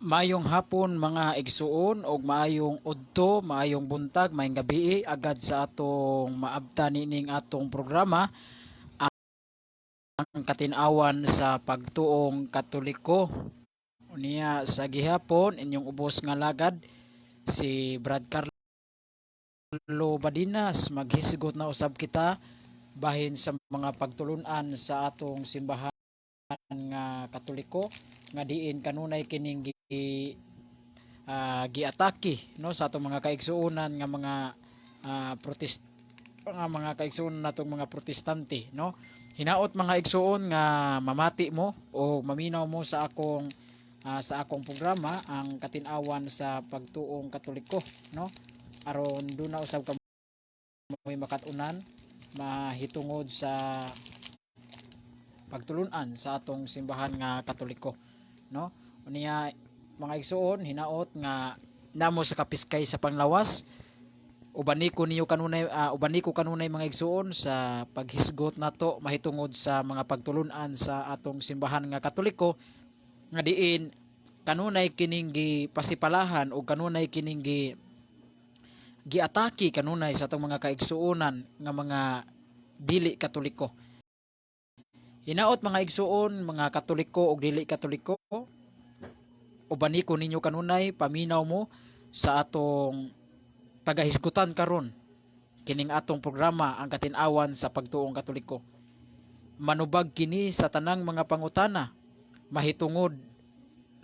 Maayong hapon mga igsuon og maayong udto, maayong buntag, maayong gabi agad sa atong maabta nining atong programa ang katinawan sa pagtuong Katoliko. Unya sa gihapon inyong ubos nga lagad si Brad Carlo Badinas maghisgot na usab kita bahin sa mga pagtulunan sa atong simbahan nga Katoliko nga diin kanunay kining giatake no sa atong mga kaigsuonan nga mga protest nga mga kaigsuonan natong mga protestante no. Hinaot mga igsuon nga mamati mo o maminaw mo sa akong programa ang katinawan sa pagtuong Katoliko no, aron do na usab ka may makatunan mahitungod sa pagtulunan sa atong simbahan nga Katoliko no. Unya mga igsuon hinaot nga namo sa kapiskay sa panglawas ubani ko kanunay mga igsuon sa paghisgot nato mahitungod sa mga pagtulunan sa atong simbahan nga Katoliko nga diin kanunay kining gipasipalahan o kanunay kining giatake kanunay sa atong mga kaigsuonan nga mga dili Katoliko. Hinaot mga igsuon, mga Katoliko o dili Katoliko, ubani ko ninyo kanunay paminaw mo sa atong pagahisgutan karon kining atong programa ang katinawan sa pagtuong Katoliko. Manubag kini sa tanang mga pangutana mahitungod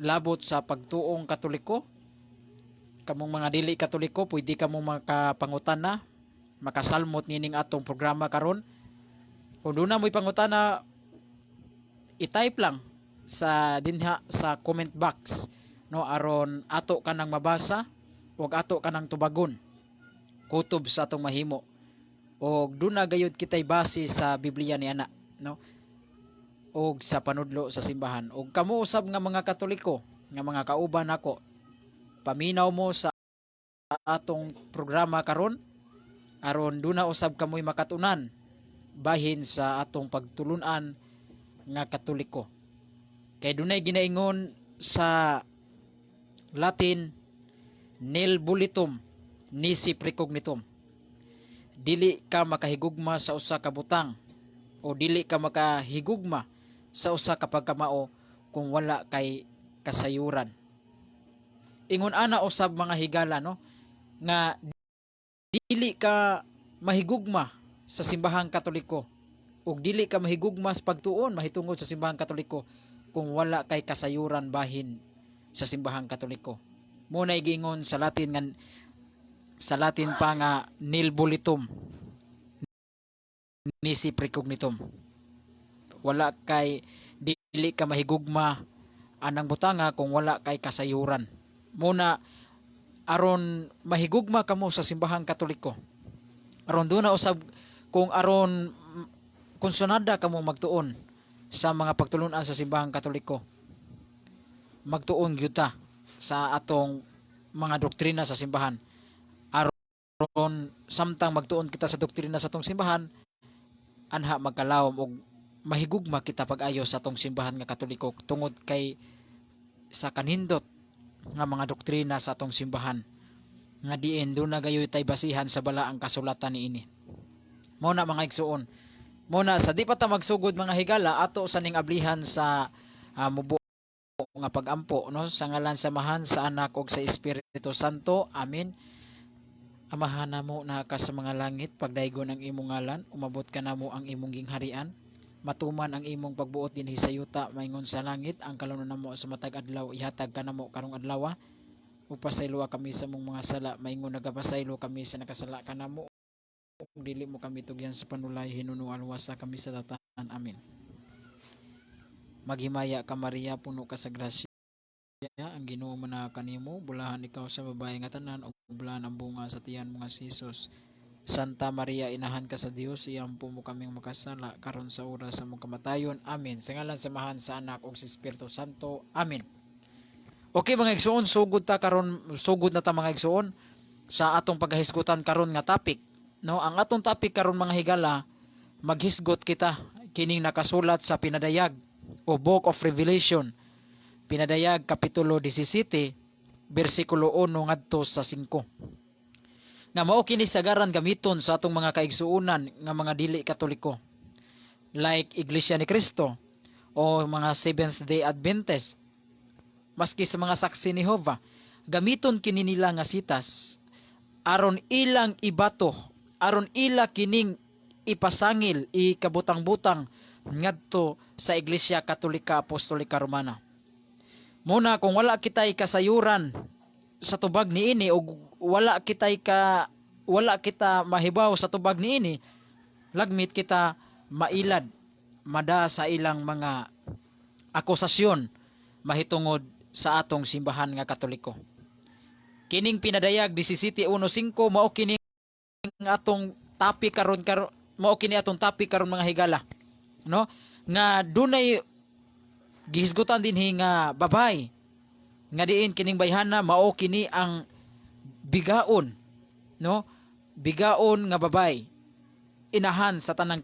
labot sa pagtuong Katoliko. Kamong mga dili Katoliko pwede kamo makapangutana, makasalmot nining atong programa karon. Kung doon na mo'y pangutana, i-type lang sa dinha sa comment box no, aron ato kanang mabasa o ato kanang tubagon kutob sa atong mahimo o doon na gayud kitay base sa Biblia ni ana no, o sa panudlo sa simbahan. O kamo usab nga mga Katoliko nga mga kauban nako, paminaw mo sa atong programa karon aron doon na usab kamoy makatunan bahin sa atong pagtulunan nga Katoliko. Kay dunay ginaingon sa Latin, nil bulitum nisi precognitum. Dili ka makahigugma sa usa ka butang o dili ka makahigugma sa usa ka pagkamao kung wala kay kasayuran. Ingon ana usab mga higala no nga dili ka mahigugma sa simbahang Katoliko ug dili ka mahigugma sa pagtuon mahitungod sa simbahang Katoliko kung wala kay kasayuran bahin sa simbahang Katoliko. Muna giingon sa Latin pa nga nil bulitum nisi precognitum. Wala kay dili ka mahigugma anang butanga kung wala kay kasayuran. Muna aron mahigugma kamo sa simbahang Katoliko. Aron do na usab kung aron konsonada kamo magtuon sa mga pagtulunan sa simbahang Katoliko. Magtuon gyud ta sa atong mga doktrina sa simbahan. Aron samtang magtuon kita sa doktrina sa atong simbahan, anha magkalawom og mahigugma kita pag-ayo sa atong simbahan nga Katoliko tungod kay sa kanindot nga mga doktrina sa atong simbahan nga diin do na gayoy tay basihan sa balaang kasulatan niini. Mao na mga igsuon, muna sa di pa ta magsugod mga higala ato sa ning ablihan sa mubo nga pagampo no, sa ngalan samahan sa anak ug sa Espiritu Santo. Amen. Amahan namo na ka sa mga langit, pagdaygon ang imong ngalan, umabot ka namo ang imong gingharian, matuman ang imong pagbuot dinhi sa yuta maingon sa langit. Ang kalunon namo sa matag adlaw ihatag ka namo karong adlaw, upasaylo kami sa mong mga sala maingon nagapasaylo kami sa nakasala kanamo, kung dili mo kami tugyan sa panulay hinuno alwasa kami sa tatan. Amen. Maghimaya ka Maria, puno ka sa grasya, ang Ginoo man kanimo, bulahan ikaw sa babae nga tanan ug bulahan ang bunga sa tiyan mo nga si Jesus. Santa Maria, inahan ka sa Dios, iyampo mo kaming makasala karon sa oras sa mong kamatayon. Amen. Sa ngalan samahan sa anak ug sa Espiritu Santo. Amen. Okay mga igsoon, sugod na ta mga igsoon sa atong paghisgutan karon nga topic. No, ang atong topic karon mga higala, maghisgot kita kining nakasulat sa pinadayag o Book of Revelation pinadayag kapitulo 17 bersikulo 1 ngadto sa 5. Nga mao kini sagaran gamiton sa atong mga kaigsuonan nga mga dili katoliko, like Iglesia ni Cristo o mga Seventh Day Adventist, maski sa mga saksi ni Jehovah. Gamiton kini nila nga sitas aron ilang ibato, aron ila kining ipasangil, ikabutang-butang ngadto sa Iglesia Katolika Apostolika Romana. Muna kung wala kitay kasayuran sa tubag niini o wala kita mahibaw sa tubag niini, lagmit kita mailad mada sa ilang mga akusasyon mahitungod sa atong simbahan nga Katoliko. Kining pinadayag 17:1-5 mao kining atong topic karon mao kini atong topic karon mga higala, no? Nga dunay gihisgutan dinhi nga babay nga diin kining bayhana mao kini ang bigaon, no? Bigaon nga babay inahan sa tanang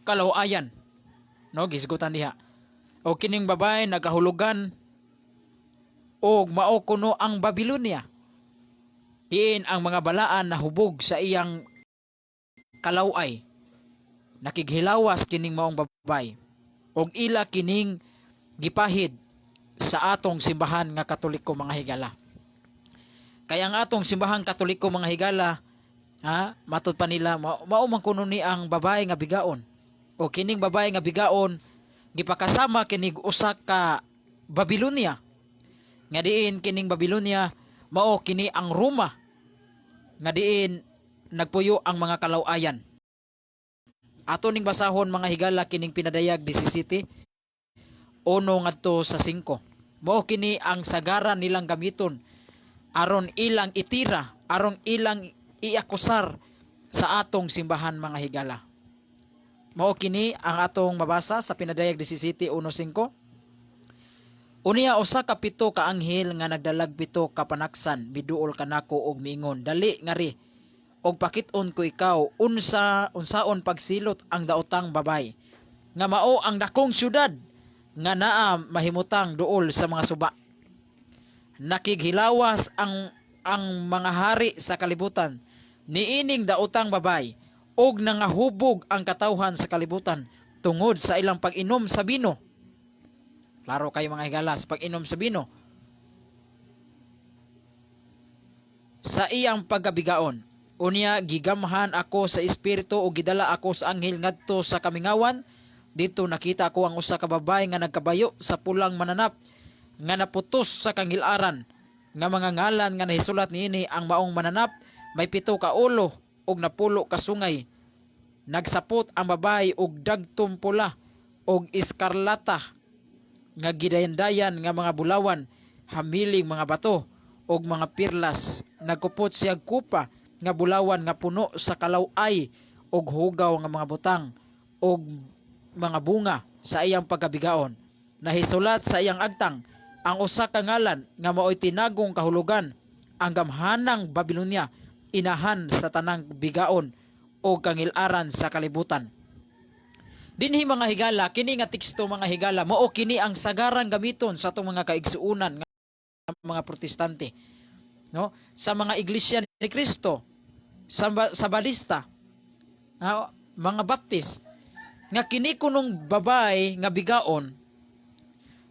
kalawayan, no? Gihisgutan diha. O kining babay nagahulugan og mao kuno ang Babylonia. Diin ang mga balaan na hubog sa iyang kalaway, nakighilawas kining maong babay, og ila kining gipahid sa atong simbahan nga Katoliko mga higala. Kaya ang atong simbahan Katoliko mga higala, matud pa nila mao man kuno ni ang babay nga bigaon, o kining babay nga bigaon gipakasama kinig usa ka Babylonia, nga diin kining Babylonia mao kini ang Roma, nga diin nagpuyo ang mga kalawayan. Ato ning basahon mga higala kining pinadayag 17 1 ngadto sa 5. Mao kini ang sagaran nilang gamiton aron ilang itira, aron ilang iakusar sa atong simbahan mga higala. Mao kini ang atong mabasa sa pinadayag 17:1-5. Unya usa ka pito ka anghel nga nagdalag pito ka panaksan biduol kanako og miingon, dali ngari og pakit-on ko ikaw unsaon pagsilot ang daotang babay nga mao ang dakong syudad nga naa mahimutang duol sa mga suba. Nakighilawas ang mga hari sa kalibutan niining daotang babay og nangahubog ang katawhan sa kalibutan tungod sa ilang pag-inom sa bino. Klaro kayo mga higala, sa pag-inom sa bino, sa iyang pagkabigaon. Unya gigamhan ako sa espiritu o gidala ako sa anghel ngadto sa kamingawan. Dito nakita ko ang usa ka babay nga nagkabayo sa pulang mananap nga naputos sa kangilaran nga mga ngalan nga nahisulat niini ang maong mananap. May 7 ka ulo og napulo ka sungay. Nagsapot ang babay og dagtom pula og iskarlata nga gidayan-dayan nga mga bulawan, hamiling mga bato og mga pirlas. Nagkupot siya kupa nga bulawan nga puno sa kalaway og hugaw nga mga butang og mga bunga sa iyang pagkabigaon. Nahisulat sa iyang agtang ang usa ka ngalan nga mao'y tinagong kahulugan, ang gamhanang Babylonia, inahan sa tanang bigaon o kangilaran sa kalibutan. Dinhi mga higala, kini nga teksto mga higala mao kini ang sagarang gamiton sa atong mga kaigsuonan nga mga protestante, no? Sa mga iglesia ni Cristo, sa Balista, mga Baptist, nga kini kunong babay nga bigaon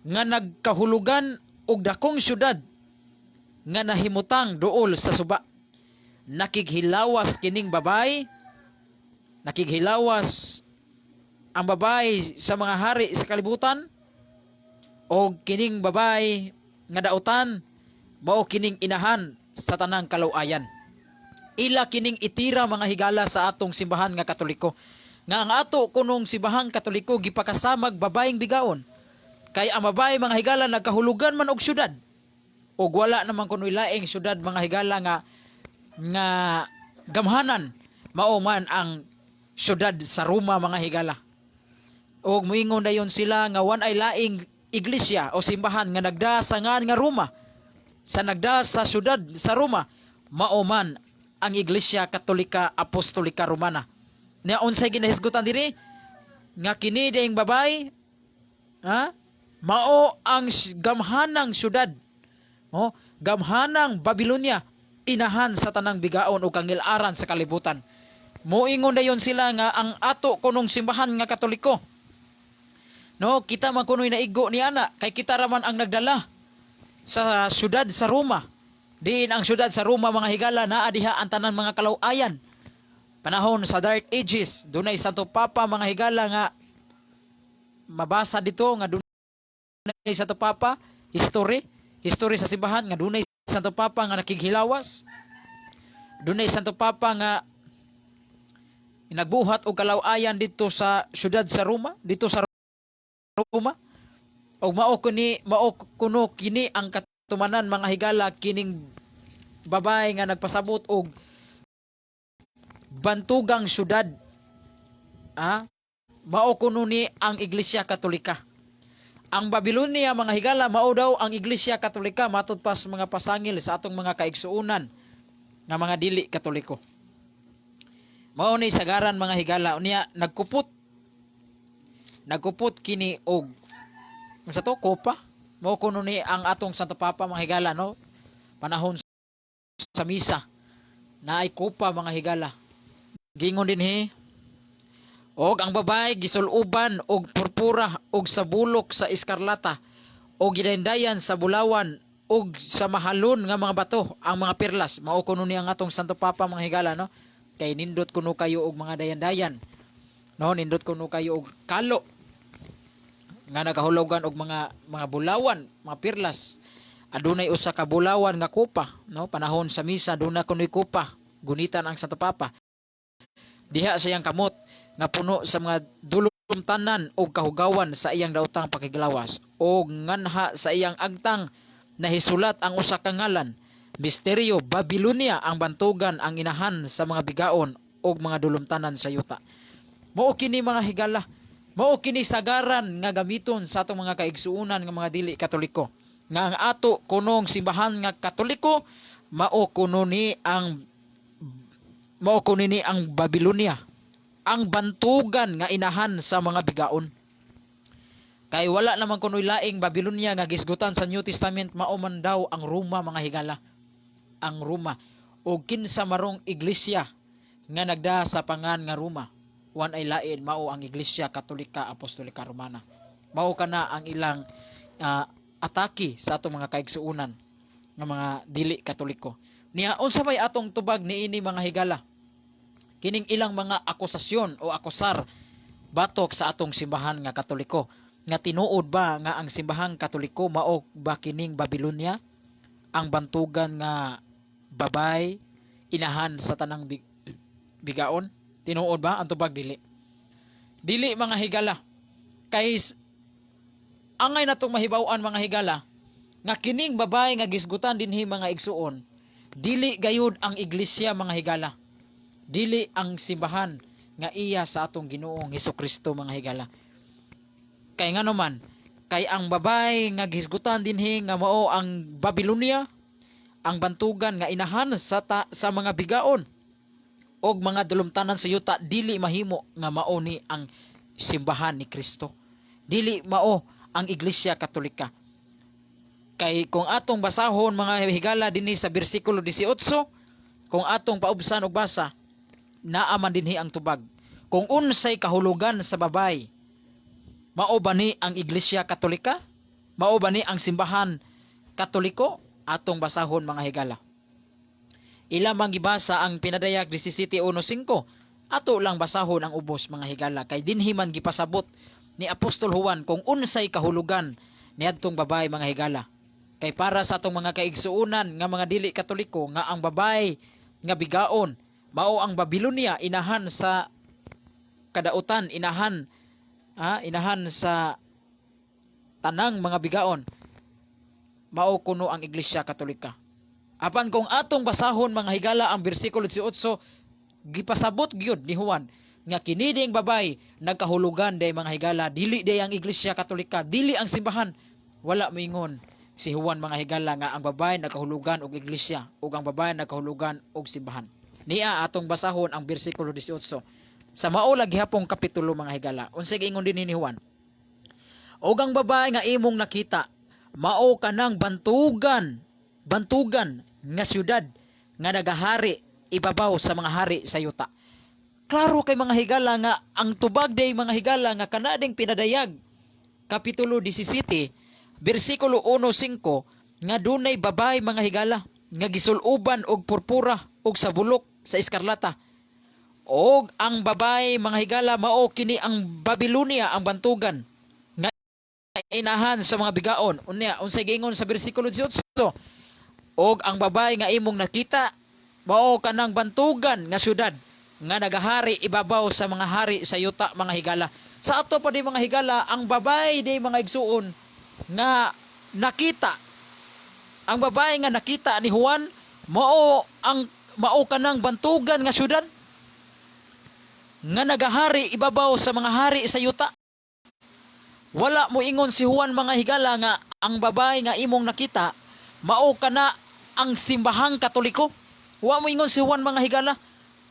nga nagkahulugan og dakong syudad nga nahimutang duol sa suba. Nakighilawas kining babay, nakighilawas ang babay sa mga hari sa kalibutan, o kining babay nga daotan mao kining inahan sa tanang kalawayan. Ila kining itira mga higala sa atong simbahan nga Katoliko, nga ang ato kunong simbahang Katoliko gipakasamag babayeng bigaon. Kay ang babay mga higala nagkahulugan man og syudad, og wala naman kuno laing syudad mga higala nga gamhanan, mao man ang syudad sa Roma mga higala. Og moingon dayon sila nga wan ay laing iglesia o simbahan nga nagdasangan nga Roma. Sa nagda sa syudad sa Roma, mao man ang Iglesia Katolika Apostolika Romana. Na unsay ginahisgutan diri nga kini daing babay, Mao ang gamhanang syudad. Oh, gamhanang Babylonia, inahan sa tanang bigaon o kangilaran sa kalibutan. Moingon dayon sila nga ang ato kunong simbahan nga Katoliko. No, kita man kunoy naigo ni ana kay kita raman ang nagdala sa syudad sa Roma. Diin ang syudad sa Roma mga higala naa diha ang tanan mga kalaw-ayan. Panahon sa Dark Ages, dunay Santo Papa mga higala nga mabasa dito nga dunay Santo Papa, history sa simbahan nga dunay Santo Papa nga nakighilawas. Dunay Santo Papa nga nagbuhat og kalaw-ayan dito sa syudad sa Roma, dito sa Roma. Og mao kuno kini ang katumanan mga higala kining babae nga nagpasabot og bantugang syudad. Mao kuno ni ang Iglesia Katolika. Ang Babylonia mga higala mao daw ang Iglesia Katolika matud pas mga pasangil sa atong mga kaigsuonan nga mga dili Katoliko. Mao ni sagaran mga higala unya nagkupot kini og sa to kopa. Mao kuno ni ang atong Santo Papa mga higala no. Panahon sa misa na ay kopa mga higala. Gingon dinhi og ang babae gisuluban og purpura og sa bulok sa eskarlata og gidayndayan sa bulawan og sa mahalon nga mga bato ang mga perlas. Mao kuno ni ang atong Santo Papa mga higala no. Kay nindot kuno kayo og mga dayan-dayan. No, nindot kuno kayo og kalo nga nagahulugan og mga bulawan, mga perlas. Adunay usa ka bulawan nga kupa, no? Panahon sa misa aduna kunoy kupa, gunitan ang Santo Papa. Diha sa iyang kamot nga puno sa mga dulumtanan og kahugawan sa iyang daotang pakiglawas og nganha sa iyang agtang nahisulat ang usa ka ngalan, Misteryo Babylonia, ang bantugan ang inahan sa mga bigaon og mga dulumtanan sa yuta. Mao kini mga higala, mao kini sagaran nga gamiton sa atong mga kaigsuonan nga mga dili Katoliko. Nga ang ato kunong simbahan nga Katoliko mao kuno ni ang Babylonia, ang bantugan nga inahan sa mga bigaon. Kay wala naman kunoy laing Babylonia nga gisgutan sa New Testament, mao man daw ang Roma mga higala. Ang Roma o kinsa marong iglesia nga nagda sa pangan nga Roma, wan ay lain mao ang Iglesia Katolika Apostolika Romana. Mao kana ang ilang atake sa atong mga kaigsuonan nga mga dili Katoliko. Niya unsa bay atong tubag niini mga higala? Kining ilang mga akusasyon o akusar batok sa atong simbahan nga Katoliko. Nga tinuod ba nga ang simbahang Katoliko mao ba kining Babylonia, ang bantugan nga babay inahan sa tanang bigaon? Tinuod ba ang tubag dili? Dili mga higala. Kay angay natong mahibaw-an mga higala nga kining babay nga gisgutan dinhi mga igsuon, dili gayud ang iglesia mga higala. Dili ang simbahan nga iya sa atong Ginoong Hesukristo mga higala. Kay ngano man, kay ang babay nga gisgutan dinhi nga mao ang Babylonia, ang bantugan nga inahan sa mga bigaon og mga dulumtanan sa yuta, dili mahimo nga mao ni ang simbahan ni Kristo. Dili mao ang Iglesia Katolika. Kay kung atong basahon mga higala dinhi sa bersikulo 18, kung atong paubsan og basa, naa man dinhi ang tubag. Kung unsay kahulugan sa babay, mao ba ni ang Iglesia Katolika? Mao ba ni ang simbahan Katoliko? Atong basahon mga higala. Ila mang gibasa ang pinadayag 17:1-5, ato lang basahon ang ubos mga higala. Kay dinhi man gipasabot ni Apostol Juan kung unsay kahulugan niadtong babay mga higala. Kay para sa atong mga kaigsuonan nga mga dili Katoliko nga ang babay nga bigaon mao ang Babylonia, inahan sa kadautan, inahan sa tanang mga bigaon, mao kuno ang Iglesia Katolika. Apan kung atong basahon mga higala ang bersikulo 18, gipasabot gyud ni Juan nga kini ding babay nagkahulugan day mga higala, dili day ang Iglesia Katolika, dili ang simbahan. Wala moingon si Juan mga higala nga ang babay nagkahulugan og iglesia ug ang babay nagkahulugan og simbahan. Niya atong basahon ang bersikulo 18 sa mao lagi hapong kapitulo mga higala. Unsay giingon din ni Juan? O ang babae nga imong nakita, mao kanang bantugan nga syudad nga nagahari ibabaw sa mga hari sa yuta. Klaro kay mga higala nga ang tubag day mga higala nga kanading pinadayag Kapitulo 17, bersikulo 1:5 nga dunay babay mga higala nga gisuloban og purpura og sabulok sa eskarlata. Og ang babay mga higala mao kini ang Babilonia ang bantugan nga inahan sa mga bigaon. Unya unsay giingon sa bersikulo 18? Og ang babay nga imong nakita mao kanang bantugan nga syudad nga nagahari ibabaw sa mga hari sa yuta mga higala. Sa ato pa di mga higala, ang babay di mga igsuon nga nakita, ang babay nga nakita ni Juan mao kanang bantugan nga syudad nga nagahari ibabaw sa mga hari sa yuta. Wala mo ingon si Juan mga higala nga ang babay nga imong nakita mao kana ang simbahang Katoliko. Wa mo ingon si Juan mga higala.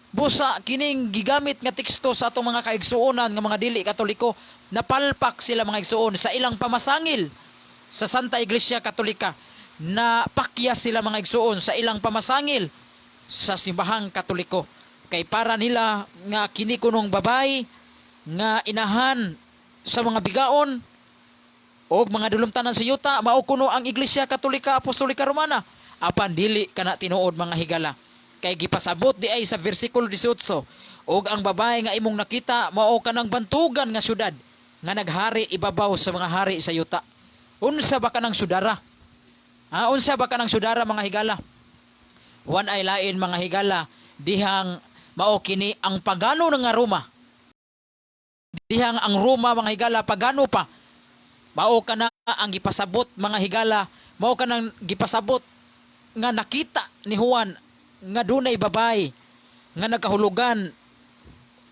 Busa kining gigamit nga teksto sa atong mga kaigsuonan nga mga dili Katoliko, napalpak sila mga igsuon sa ilang pamasangil sa Santa Iglesia Katolika, na pakyas sila mga igsuon sa ilang pamasangil sa simbahang Katoliko. Kay para nila nga kini kunong babay nga inahan sa mga bigaon o mga dulumtanan sa yuta mao kuno ang Iglesia Katolika Apostolika Romana, apan dili kana tinuod mga higala. Kay gipasabot di ay sa bersikulo 18, og ang babae nga imong nakita mao kanang bantugan nga syudad nga naghari ibabaw sa mga hari sa yuta. Unsa ba kanang sudara? Unsa ba kanang sudara mga higala? Wan ay lain mga higala, dihang mao kini ang pagano nga Roma. Dihang ang Roma mga higala pagano pa. Mao kana ang gipasabot mga higala, mao kanang gipasabot nga nakita ni Juan nga dunay babay nga nagkahulugan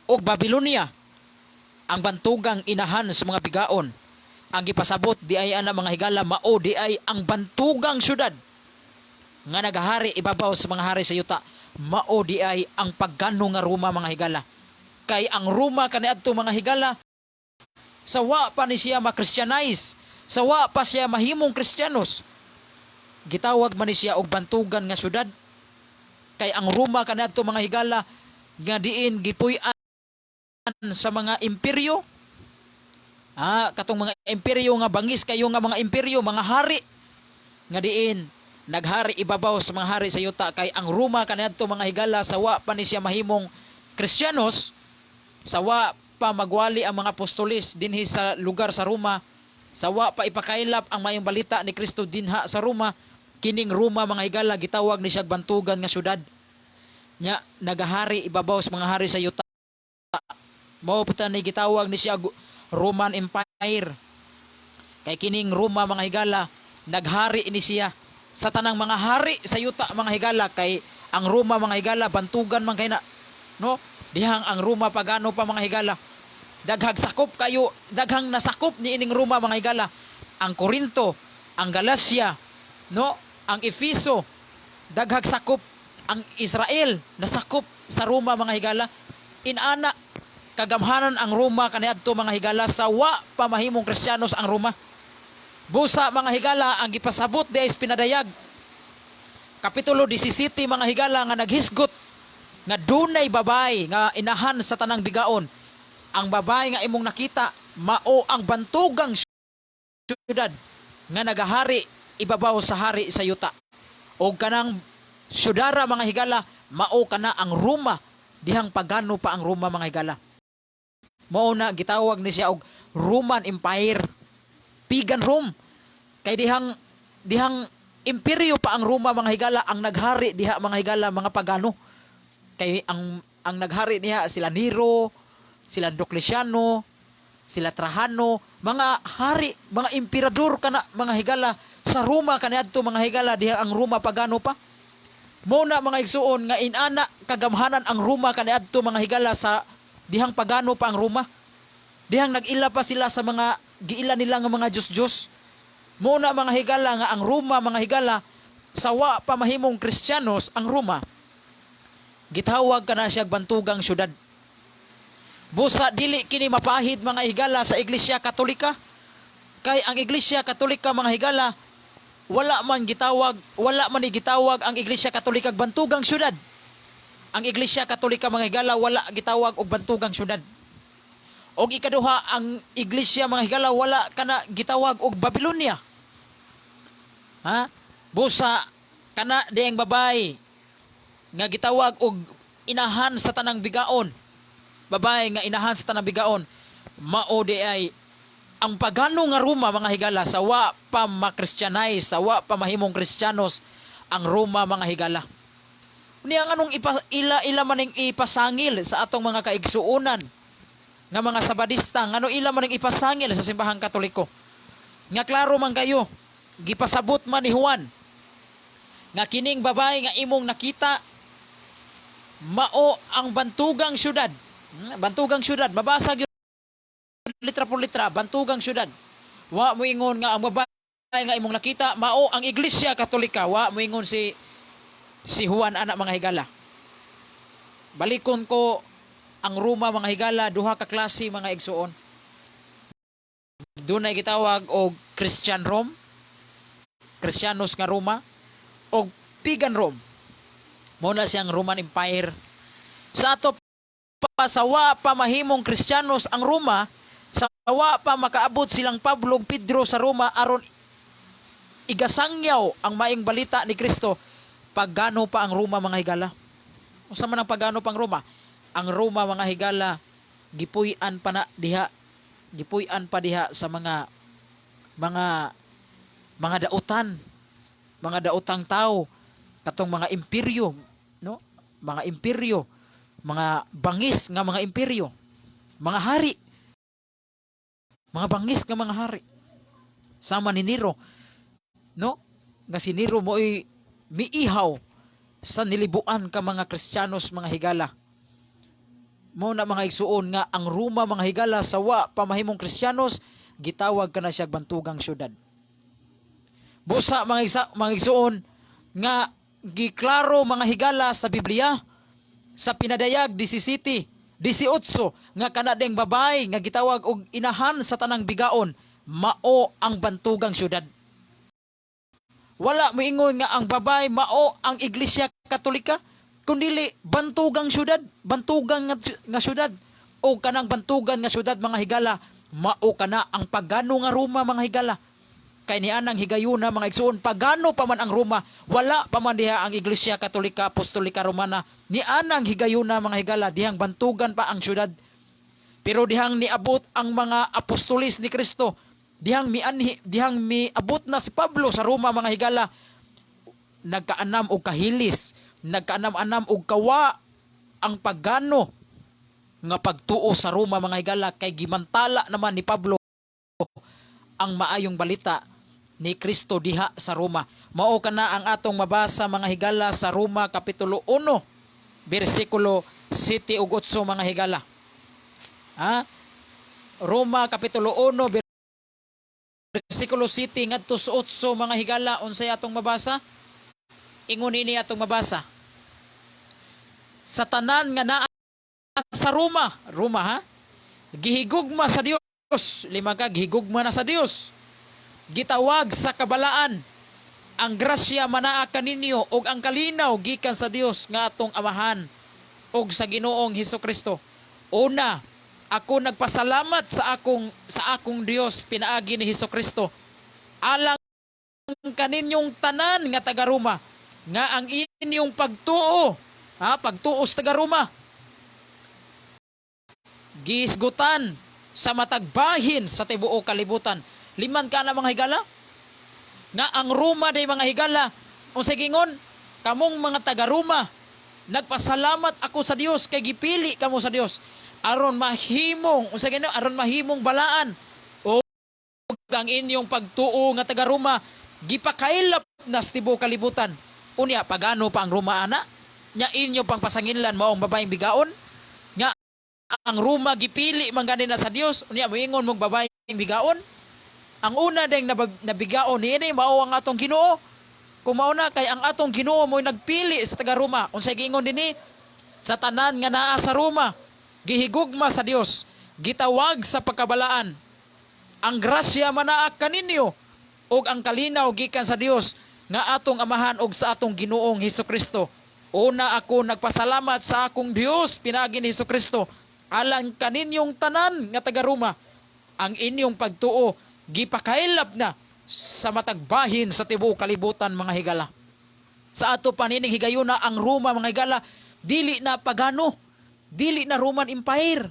og Babilonia ang bantugang inahan sa mga bigaon. Ang gipasabot di ay ana mga higala mao di ay ang bantugang syudad nga nagahari ibabaw sa mga hari sa yuta, mao di ay ang paggano nga Roma mga higala. Kay ang Roma kaniadto mga higala sawa pa ni siya ma-Christianize, sawa pa siya mahimong Kristiyanos, gitawag man ni siya og bantugan nga syudad. Kay ang Roma kaniadto mga higala nga diin gipuy-an sa mga imperyo, katong mga imperyo nga bangis kayo nga mga imperyo, mga hari nga diin naghari ibabaw sa mga hari sa yuta. Kay ang Roma kaniadto mga higala sawa pa ni siya mahimong Kristiyanos, sawa pa magwali ang mga apostolis dinhi sa lugar sa Roma, sawa pa ipakailap ang mayong balita ni Kristo dinha sa Roma, kining Roma mga higala gitawag ni siya bantugan nga syudad nya nagahari ibabaw sa mga hari sa yuta. Mao puta ni gitawag ni siya Roman Empire. Kay kining Roma mga higala naghari ini siya sa tanang mga hari sa yuta mga higala. Kay ang Roma mga higala bantugan man kay na, no? Dihang ang Roma pagano pa mga higala, daghang sakop kayo, daghang nasakop ni ining Roma mga higala. Ang Corinto, ang Galacia, no? Ang Efeso, daghang sakop. Ang Israel nasakop sa Roma mga higala. Inana kagamhanan ang Roma kaniadto mga higala, sawa pa mahimong Kristiyanos ang Roma. Busa mga higala ang gipasabot di ay pinadayag Kapitulo 17 mga higala nga naghisgot nga dunay babay nga inahan sa tanang bigaon. Ang babay nga imong nakita mao ang bantugang syudad nga nagahari ibabaw sa hari sa yuta. O kanang syudara mga higala mao kana ang Roma, dihang pagano pa ang Roma mga higala. Mao na gitawag ni siya og Roman Empire, pagan Rome. Kay dihang imperyo pa ang Roma mga higala, ang naghari diha mga higala mga pagano. Kay ang naghari niya sila Nero, sila Diocletiano, sila Trajano, mga hari, mga emperador kana mga higala sa Roma kaniadto mga higala, diha ang Roma pagano pa. Muna mga igsuon nga inana kagamhanan ang Roma kaniadto mga higala sa dihang pagano pa ang Roma. Dihang nag-ila pa sila sa mga giila nila nga mga Diyos-Diyos. Muna mga higala nga ang Roma mga higala sawa pa mahimong Kristiyanos ang Roma. Gitawag kana siya bantugang syudad. Busa dili kini mapahid mga higala sa Iglesia Katolika. Kay ang Iglesia Katolika mga higala, wala man ni gitawag ang Iglesia Katolika bantugang syudad. Ang Iglesia Katolika mga higala wala gitawag og bantugang syudad. Og ikaduha, ang Iglesia mga higala wala kana gitawag og Babylonia. Ha? Busa kana dieng babay nga gitawag og inahan sa tanang bigaon. Babay nga inahan sa tanang bigaon. Mao di ay ang pagano nga Roma mga higala, sa wa pa ma-Christianize, sa wa pa mahimong Kristiyanos ang Roma mga higala. Niya anong ila maning ipasangil sa atong mga kaigsuonan nga mga Sabadista, ngano ila maning ipasangil sa simbahang Katoliko. Nga klaro man kayo, gipasabot man ni Juan nga kining babay nga imong nakita mao ang bantugang syudad. Bantugang syudad, mabasa litra por litra, bantugang syudad. Wa mo ingon nga ang babay nga imong nakita mao ang Iglesia Katolika. Wa mo ingon si Juan anak mga higala. Balikon ko ang Roma mga higala, duha ka klase mga igsuon. Dunay gitawag og Christian Rome, Kristiyanos nga Roma, og pagan Rome. Mao na siyang Roman Empire. Sa ato pa sawa pa mahimong Kristiyanos ang Roma, sawa pa makaabot silang Pablo ug Pedro sa Roma aron igasangyaw ang maayong balita ni Kristo. Pagano pa ang Roma mga higala. Unsa man ang pagano pang Roma? Ang Roma mga higala gipuy-an pa na diha. Gipuy-an pa diha sa mga dautan, mga daotang tao, katong mga imperyo, no? Mga imperyo, mga bangis nga mga imperyo, mga hari. Mga bangis nga mga hari. Sama ni Nero, no? Nga si Nero mo'y miihaw sa nilibuan ka mga Kristiyanos mga higala. Mo na mga igsuon nga ang Roma mga higala sawa pamahimong Kristiyanos gitawag kana siya bantugang syudad. Busa mga igsuon nga giklaro mga higala sa Biblia sa Pinadayag 17, 18 nga kana ding babay nga gitawag og inahan sa tanang bigaon mao ang bantugang syudad. Wala moingon nga ang babay mao ang Iglesia Katolika, kundili bantugang syudad, bantugang nga syudad, o kanang bantugan nga syudad mga higala mao kana ang pagano nga Roma mga higala. Kay nianang higayuna mga igsuon, pagano pa man ang Roma, wala pa man diha ang Iglesia Katolika Apostolika Romana. Nianang higayuna mga higala, dihang bantugan pa ang syudad. Pero dihang niabot ang mga apostolis ni Kristo, dihang miabot na si Pablo sa Roma mga higala, nagkaanam og kahilis, nagkaanam-anam og kawa ang pagano nga pagtuo sa Roma mga higala, kay gimantala naman ni Pablo ang maayong balita ni Kristo diha sa Roma. Mao kana ang atong mabasa mga higala sa Roma kapitulo 1 bersikulo 7 ug 8 mga higala. Roma kapitulo 1 bersikulo 7 ngadto sa 8 mga higala, unsay atong mabasa? Ingon ini atong mabasa. Sa tanan nga naa sa Roma, gihigugma sa Dios, gihigugma na sa Dios. Gitawag sa kabalaan ang grasya manaa kaninyo og ang kalinaw gikan sa Dios nga atong Amahan og sa Ginoong Hesukristo. Una, ako nagpasalamat sa akong Dios pinaagi ni Hesukristo alang kaninyong tanan nga taga Roma nga ang inyong pagtuo sa taga Roma gisgutan sa matagbahin sa tibuok kalibutan. Liman ka na mga higala nga ang Roma day mga higala, unsay gingon, kamong mga taga Roma, nagpasalamat ako sa Dios kay gipili kamo sa Dios aron mahimong aron mahimong balaan o ang inyong pagtuo nga taga Roma gipakailap na sa tibuok kalibutan. Unya pagano pa ang Roma ana nya inyo pang pasanginlan mao ang babaeng bigaon nga ang Roma gipili man gani na sa Dios, unya moingon mong babaeng bigaon. Ang una ding nabigaon niini mao ang atong Ginoo. Kung mao na kay ang atong Ginoo mo'y nagpili sa taga Roma, unsay giingon dinhi? Sa tanan nga naa sa Roma, gihigugma sa Dios, gitawag sa pagkabalaan Ang grasya manaak kaninyo ug ang kalinaw gikan sa Dios nga atong Amahan ug sa atong Ginoong Hesukristo. Una ako nagpasalamat sa akong Dios pinagi ni Hesukristo alang kaninyong tanan nga taga Roma. Ang inyong pagtuo gipakailap na sa matagbahin sa tibuok kalibutan mga higala. Sa ato panining higayuna ang Roma mga higala dili na pagano, dili na Roman Empire.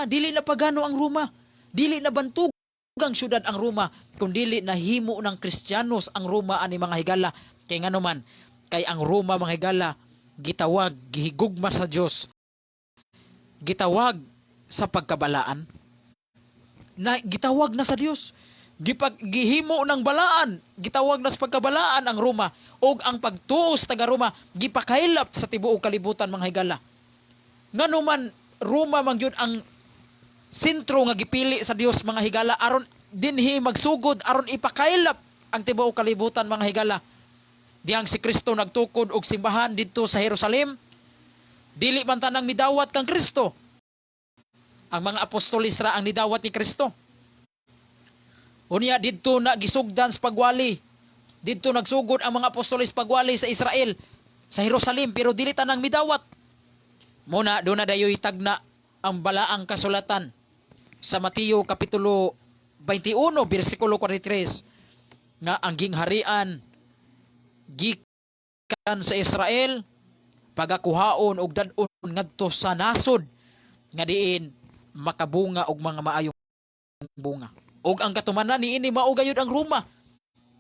Dili na pagano ang Roma. Dili na bantugang syudad ang Roma, kundi na himo ng Kristiyanos ang Roma ani mga higala. Kay ngano man, kay ang Roma mga higala gitawag gihigugma sa Dios. Gitawag sa pagkabalaan. Na gitawag na sa Dios. Gihimo ng balaan, gitawag na sa pagkabalaan ang Roma ug ang pagtuos taga Roma gipakailap sa tibuok kalibutan mga higala. Ngano man Roma man gyud ang sentro nga gipili sa Dios mga higala aron dinhi magsugod aron ipakailap ang tibuok kalibutan mga higala. Diyang si Kristo nagtukod og simbahan didto sa Jerusalem, dili man tanang midawat kang Kristo. Ang mga apostolis ra ang nidawat ni Kristo. Unya didto na gisugdan sa pagwali. Didto nagsugod ang mga apostolis pagwali sa Israel, sa Jerusalem, pero dili tanang midawat. Muna do na dayoy tagna ang balaang kasulatan sa Mateo kapitulo 21 bersikulo 43 nga ang gingharian gikan sa Israel pagakuhaon og dad-on ngadto sa nasod nga diin makabunga og mga maayong bunga. Og ang katumanan niini mao gayud ang Roma.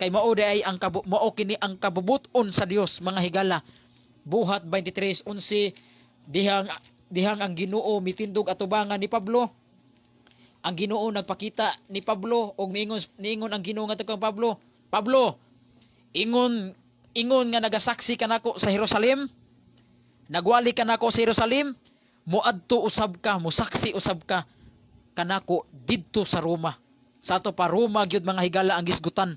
Kay mao ay ang mao kini ang kabubuton sa Dios mga higala. Buhat 23:11 dihang ang Ginoo mitindog atubangan ni Pablo. Ang Ginoo nagpakita ni Pablo og niingon ang Ginoo ngadto kang Pablo, Pablo, ingon nga nagasaksi kanako sa Jerusalem. Nagwali kanako sa Jerusalem, moadto usab ka, mosaksi usab ka kanako didto sa Roma. Sa ato pa Roma gyud mga higala ang gisgutan.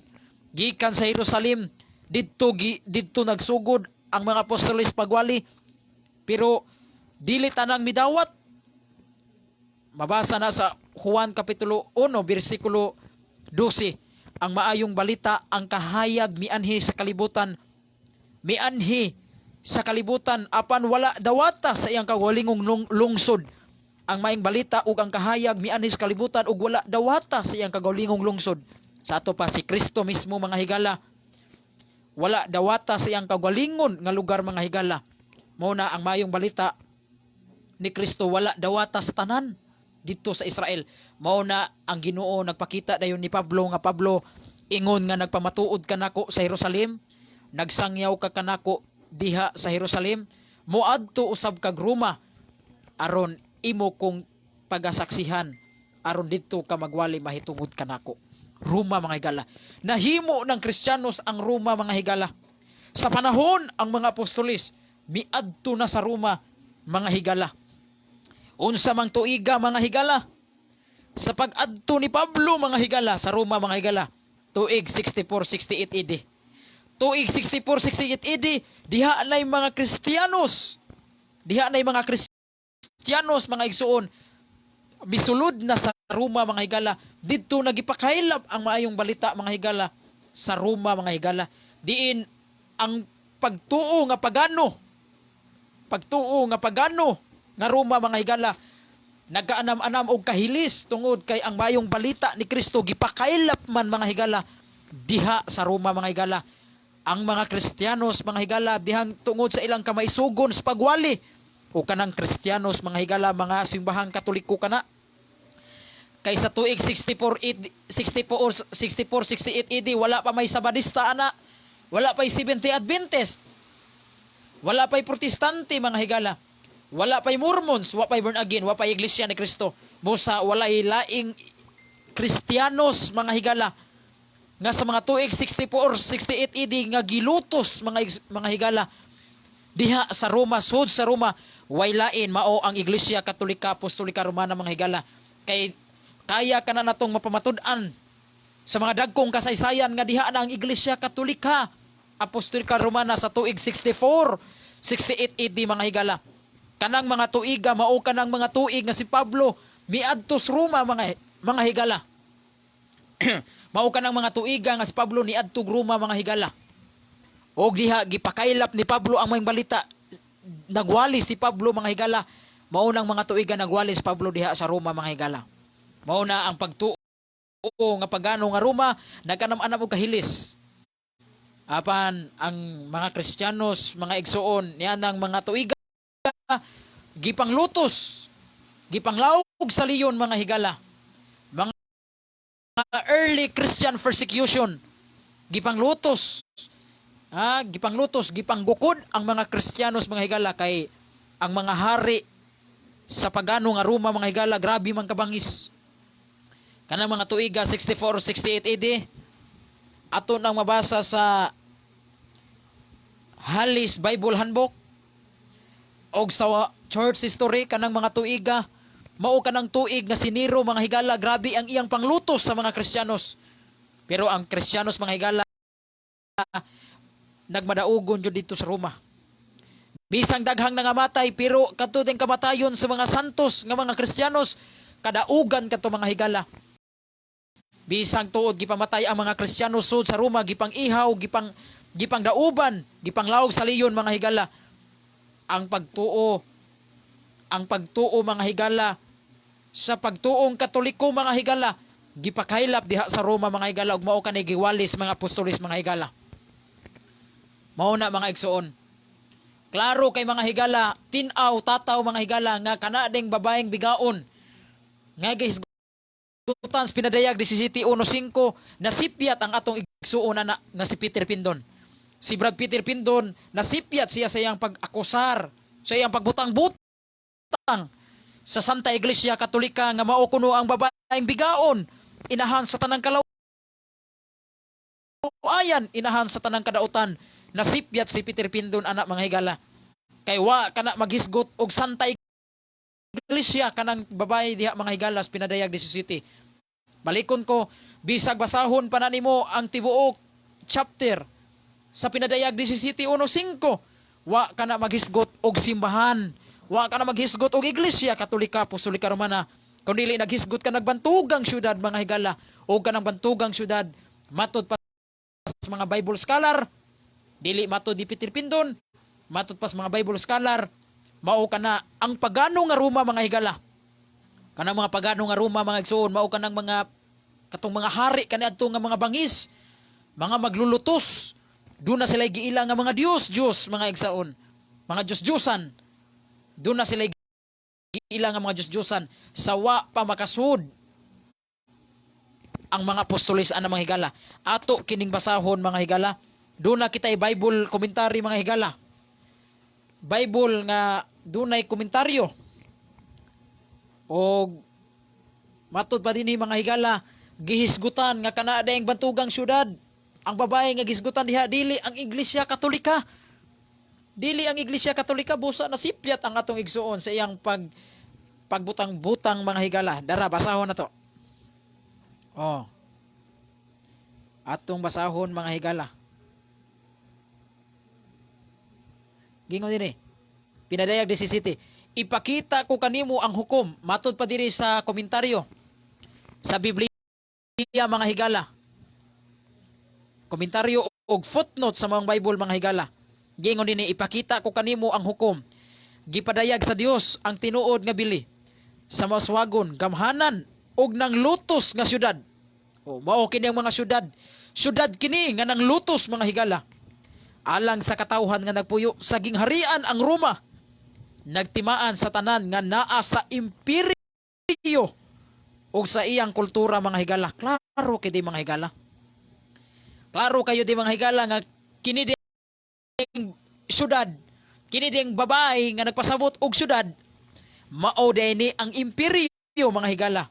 Gikan sa Jerusalem didto nagsugod ang mga apostoles pagwali. Pero dili tanang midawat. Mabasa na sa Juan kapitulo 1 bersikulo 12. Ang maayong balita ang kahayag mianhi sa kalibutan. Mianhi sa kalibutan apan wala dawata sa iyang kawalingong lungsod. Ang maayong balita ug ang kahayag mianhi sa kalibutan ug wala dawata sa iyang kawalingong lungsod. Sa ato pa si Kristo mismo mga higala. Wala dawata sa iyang kagalingon nga lugar mga higala. Mao na ang maayong balita ni Kristo wala dawata sa tanan dito sa Israel. Mao na ang Ginoo nagpakita dayon ni Pablo nga Pablo ingon nga nagpamatuod kanako sa Jerusalem, nagsangyaw ka kanako diha sa Jerusalem, moadto usab kag Roma aron imo kong pagasaksihan aron didto ka magwali mahitungod kanako. Roma mga higala. Nahimo ng Kristiyanos ang Roma mga higala. Sa panahon ang mga apostolis miadto na sa Roma mga higala. Unsa mang tuiga mga higala sa pag-adto ni Pablo mga higala sa Roma mga higala, tuig 64-68 AD. Tuig 64-68 AD, diha nay mga Kristiyanos. Diha nay mga Kristiyanos mga igsuon bisulod na sa Roma mga higala. Didto nagipakailap ang maayong balita mga higala sa Roma mga higala. Diin ang pagtuo nga pagano nga Roma mga higala nagaanam-anam og kahilis tungod kay ang mayong balita ni Kristo gipakailap man mga higala diha sa Roma mga higala. Ang mga Kristiyanos mga higala bihang tungod sa ilang kamaisugon sa pagwali o kanang Kristiyanos mga higala mga simbahang Katoliko kana. Kay sa tuig 64-68 AD wala pa may Sabadista ana, wala pa'y Seventh-day Adventist, wala pa'y Protestante mga higala, wala pa'y Mormons, wala pa'y born again, wala pa'y Iglesia ni Kristo. Busa walay laing Kristiyanos mga higala nga sa mga tuig 64-68 AD nga gilutos mga higala diha sa Roma, sud sa Roma, way lain mao ang Iglesia Katolika Apostolika Romana mga higala. Kay kaya ka na natong mapamatud-an sa mga dagkong kasaysayan nga diha na ang Iglesia Katolika Apostolika Romana sa tuig 64-68 AD mga higala. Kanang mga tuiga mao kanang mga tuig nga si Pablo miadto sa Roma mga mga higala. Mao ka ng mga tuiga nga si Pablo ni adtog Roma mga higala. Og diha gipakailap ni Pablo ang mga balita. Nagwali si Pablo mga higala. Mao nang mga tuiga nagwali si Pablo diha sa Roma mga higala. Mao na ang pagtuo nga pagano nga Roma nagkanam-anam og kahilis. Apan ang mga Kristiyanos, mga igsuon niya ng mga tuiga gipanglutos, gipanglawog sa leyon mga higala. Mga early Christian persecution gipanglutos. Gipanglutos, gipanggukod ang mga Kristiyanos mga higala kay ang mga hari sa pagano nga Roma mga higala grabe man kabangis. Kanang mga tuiga 64-68 AD ato nang mabasa sa Halis Bible Handbook og sa church history kanang mga tuiga mao kanang tuig nga si Nero mga higala grabe ang iyang panglutos sa mga Kristiyanos. Pero ang Kristiyanos mga higala nagmadaugon jud dito sa Roma. Bisang daghang nangamatay pero katudeng kamatayon sa mga santos nga mga Kristiyanos kadaugan kadto mga higala. Bisang tuod gipamatay ang mga Kristiyano sud sa Roma, gipang ihaw, gipang dauban, gipang lawog sa leyon mga higala. Ang pagtuo mga higala sa pagtuong Katoliko mga higala, gipakailap diha sa Roma mga higala ug mao kanay giwalis mga apostolis mga higala. Mao na mga igsoon. Klaro kay mga higala, tinaw tataw mga higala nga kana ding babaeng bigaon nga Gutans pinadayag 17:1-5 nasipyat ang atong igsuon na nga si Peter Pindon. Si Brad Peter Pindon nasipyat siya sa iyang pag-akusar, sa iyang pagbutang-butang sa Santa Iglesia Katolika nga mao kuno ang babaeng bigaon inahan sa tanang kalauayan, inahan sa tanang kadautan. Nasipyat si Peter Pindon anak mga higala. Kay wa kana maghisgot og Santa Iglesia kanang babae diha mga higalas pinadayag 17. Balikon ko bisag basahon pa na nimo ang tibuok chapter sa pinadayag 17:1-5. Wa kana maghisgot og simbahan, wa kana maghisgot og Iglesia Katolika, Apostolika Romana, kundi naghisgot ka nagbantugang syudad mga higala o kanang bantugang syudad matud pa sa mga Bible scholar, dili matud di Peter Pindon, matud pa sa mga Bible scholar. Mao kana ang pagano nga Roma mga higala. Kanang mga pagano nga Roma mga igsoon, mao kanang mga katong mga hari kaniadto nga mga bangis, mga maglulutos. Doon na sila giila nga mga Diyos mga igsoon. Mga Diyos-Diyosan. Doon na sila giila nga mga Diyos-Diyosan sa wa pa makasud ang mga apostolis ana mga higala. Ato kining basahon mga higala. Doon na kitay Bible commentary mga higala. Bible nga dunay komentaryo o matud pa dinhi mga higala gihisgutan nga kana daing bantugang syudad ang babae nga gisgutan diha dili ang Iglesia Katolika, dili ang Iglesia Katolika. Busa nasipyat ang atong igsuon sa iyang pagbutang-butang mga higala. Dara basahon na to. Atong basahon mga higala. Gingon dinhi pinadayag 17. Ipakita ko kanimo ang hukom. Matod pa diri sa komentaryo sa Biblia mga higala. Komentaryo og footnote sa mga Bible mga higala. Gingon dinhi ipakita ko kanimo ang hukom. Gipadayag sa Dios ang tinuod nga bili sa maswagon, gamhanan og nang lutos nga syudad. Mao kini ang mga syudad. Syudad kini nga nang lutos mga higala. Alang sa katawhan nga nagpuyo sa gingharian ang Roma, nagtimaan sa tanan nga naa sa imperyo o sa iyang kultura mga higala. Klaro kay di mga higala. Klaro kayo di mga higala nga kini ding syudad, kini ding babae nga nagpasabot og syudad, mao ni ang imperyo mga higala.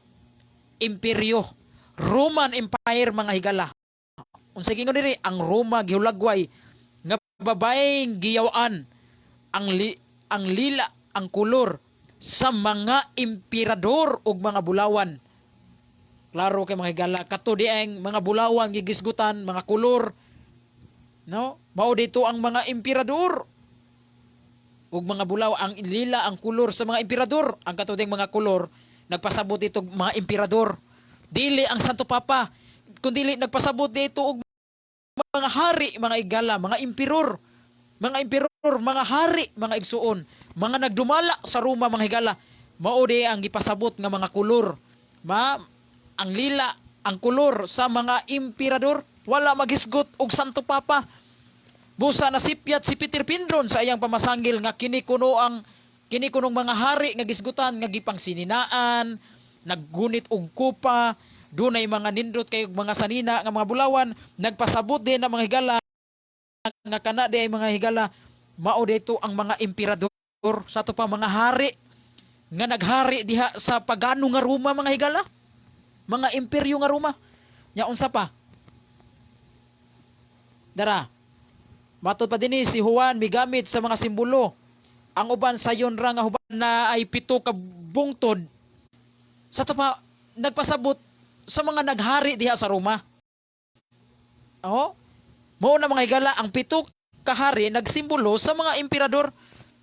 Imperyo, Roman Empire mga higala. Unsa gingon diri ang Roma gihulagway nga babaeng giyawaan ang lila ang kulor sa mga emperador ug mga bulawan. Klaro kay mga higala kato di ang mga bulawan gigisgutan mga kulor, no? Mao dito ang mga emperador ug mga bulaw ang lila ang kulor sa mga emperador. Ang katuding mga kulor nagpasabot dito mga emperador. Dili ang Santo Papa, kundi nagpasabot dito og mga hari, mga igala, mga imperor, mga hari, mga igsuon, mga nagdumala sa Roma, mga higala. Mao di ang gipasabot nga mga kulor. Ang lila, ang kulor sa mga emperador, wala maghisgot og Santo Papa. Busa na sipyat si Peter Pindron sa iyang pamasangil nga kini kunong mga hari nga gisgutan nga gipangsininaan, naggunit og kupa, dunay mga nindot kay mga sanina nga mga bulawan, nagpasabot din ang mga higala nga kana di ay mga higala, mao dito ang mga emperador sa to pa mga hari nga naghari diha sa pagano nga Roma, mga higala, mga imperyo nga Roma. Nya unsa pa? Dara. Matod pa dinhi si Juan migamit sa mga simbolo. Ang uban sayon ra nga huban na ay 7 ka bungtod. Sa to pa nagpasabot sa mga naghari diha sa Roma. Mao na mga higala, ang 7 ka hari nagsimbolo sa mga emperador.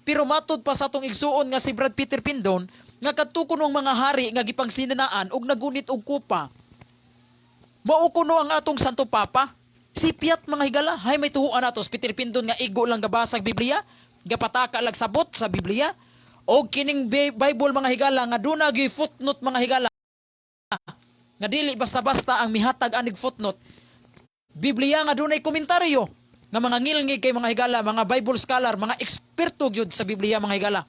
Pero matod pa sa atong igsuon nga si Brad Peter Pindon nga kadto kunong mga hari nga gipangsinanaan og nagunit og kupa. Mao kuno ang atong Santo Papa. Sipyat, mga higala, hay may tuhuan natos Peter Pindon nga igo lang gabasag Biblia, gapataka lag sabot sa Biblia, o kining Bible, mga higala, nga duna gyud footnote, mga higala, nga dili basta-basta ang mihatag anig footnote. Biblia nga dunay komentaryo nga mga ngilngig kay mga higala, mga Bible scholar, mga eksperto gyud sa Biblia, mga higala.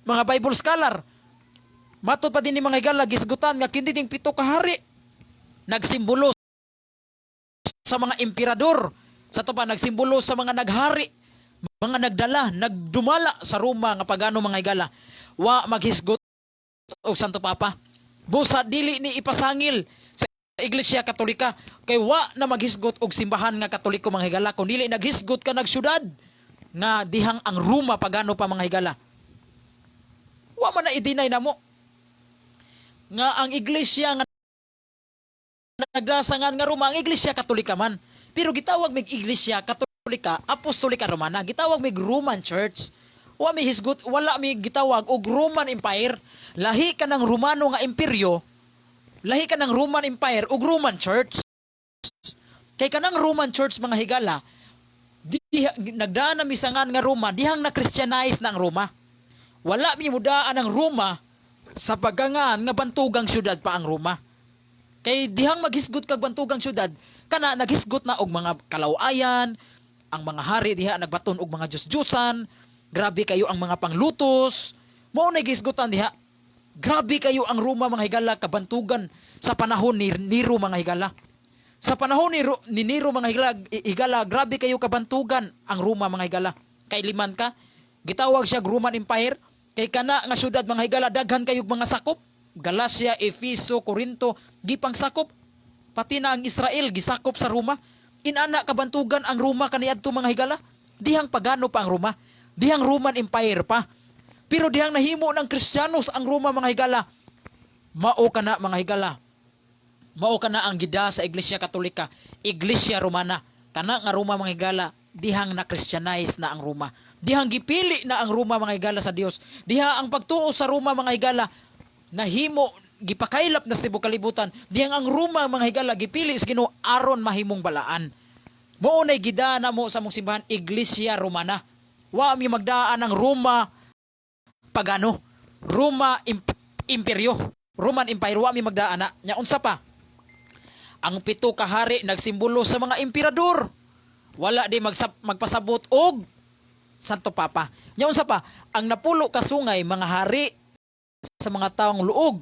Mga Bible scholar, matod pa din ni mga higala gisgutan nga kindi ding 7 ka hari nagsimbolo sa mga emperador. Sa to pa nagsimbolo sa mga naghari, mga nagdala, nagdumala sa Roma nga pagano, mga higala. Wa maghisgot og Santo Papa. Busa dili ni ipasangil sa Iglesia Katolika kay wa na maghisgot og simbahan nga Katoliko, mga higala, kun dili naghisgot ka nagsyudad nga dihang ang Roma pagano pa, mga higala. Wa man na i-deny namo nga ang iglesia nga nagdasangan nga Roma, ang Iglesia Katolika man. Pero gitawag mig Iglesia Katolika, Apostolika Romana, gitawag mig Roman Church. Wa mi hisgot, wala mi gitawag og Roman Empire. Lahi ka ng Romano nga imperyo, lahi ka ng Roman Empire ug Roman Church. Kay kanang Roman Church, mga higala, nagdaan na misangan nga Roma, dihang na Christianize na ang Roma. Wala mi mudaan ang Roma sa pagangan nga bantugang syudad pa ang Roma. Kay dihang maghisgot kag bantugang syudad, kana naghisgot na og mga kalawayan, ang mga hari diha nagbaton og mga Diyos-Diyosan, grabe kayo ang mga panglutos, mao na gisgutan diha. Grabe kayo ang Roma, mga higala, kabantugan sa panahon ni Nero, mga higala. Sa panahon ni Nero, mga higala, grabe kayo kabantugan ang Roma, mga higala. Kay liman ka, gitawag siya Roman Empire, kay kana nga syudad, mga higala, daghan kayo mga sakop. Galacia, Efeso, Corinto, gipang sakop. Pati na ang Israel gisakop sa Roma. Inana kabantugan ang Roma kaniadto, mga higala. Dihang pagano pa ang Roma, dihang Roman Empire pa. Pero dihang nahimo ng Kristiyanos ang Roma, mga higala. Mao kana, mga higala, mao kana ang gida sa Iglesia Katolika, Iglesia Romana. Kana nga Roma, mga higala, dihang na Christianize na ang Roma. Dihang gipili na ang Roma, mga higala, sa Dios. Diha ang pagtuo sa Roma, mga higala, nahimo gipakaylap na sa tibuok kalibutan. Dihang ang Roma, mga higala, gipili sa Ginoo aron mahimong balaan. Mao nay gida na mo sa mong simbahan, Iglesia Romana. Wa mi magdaan ang Roma pagano, Roma imperyo, Roman Empire, wa mi magdaan na. Nya unsa pa? Ang 7 ka hari nagsimbolo sa mga emperador. Wala di magpasabot og Santo Papa. Nya unsa pa? Ang napulo ka sungay, mga hari sa mga taong luog,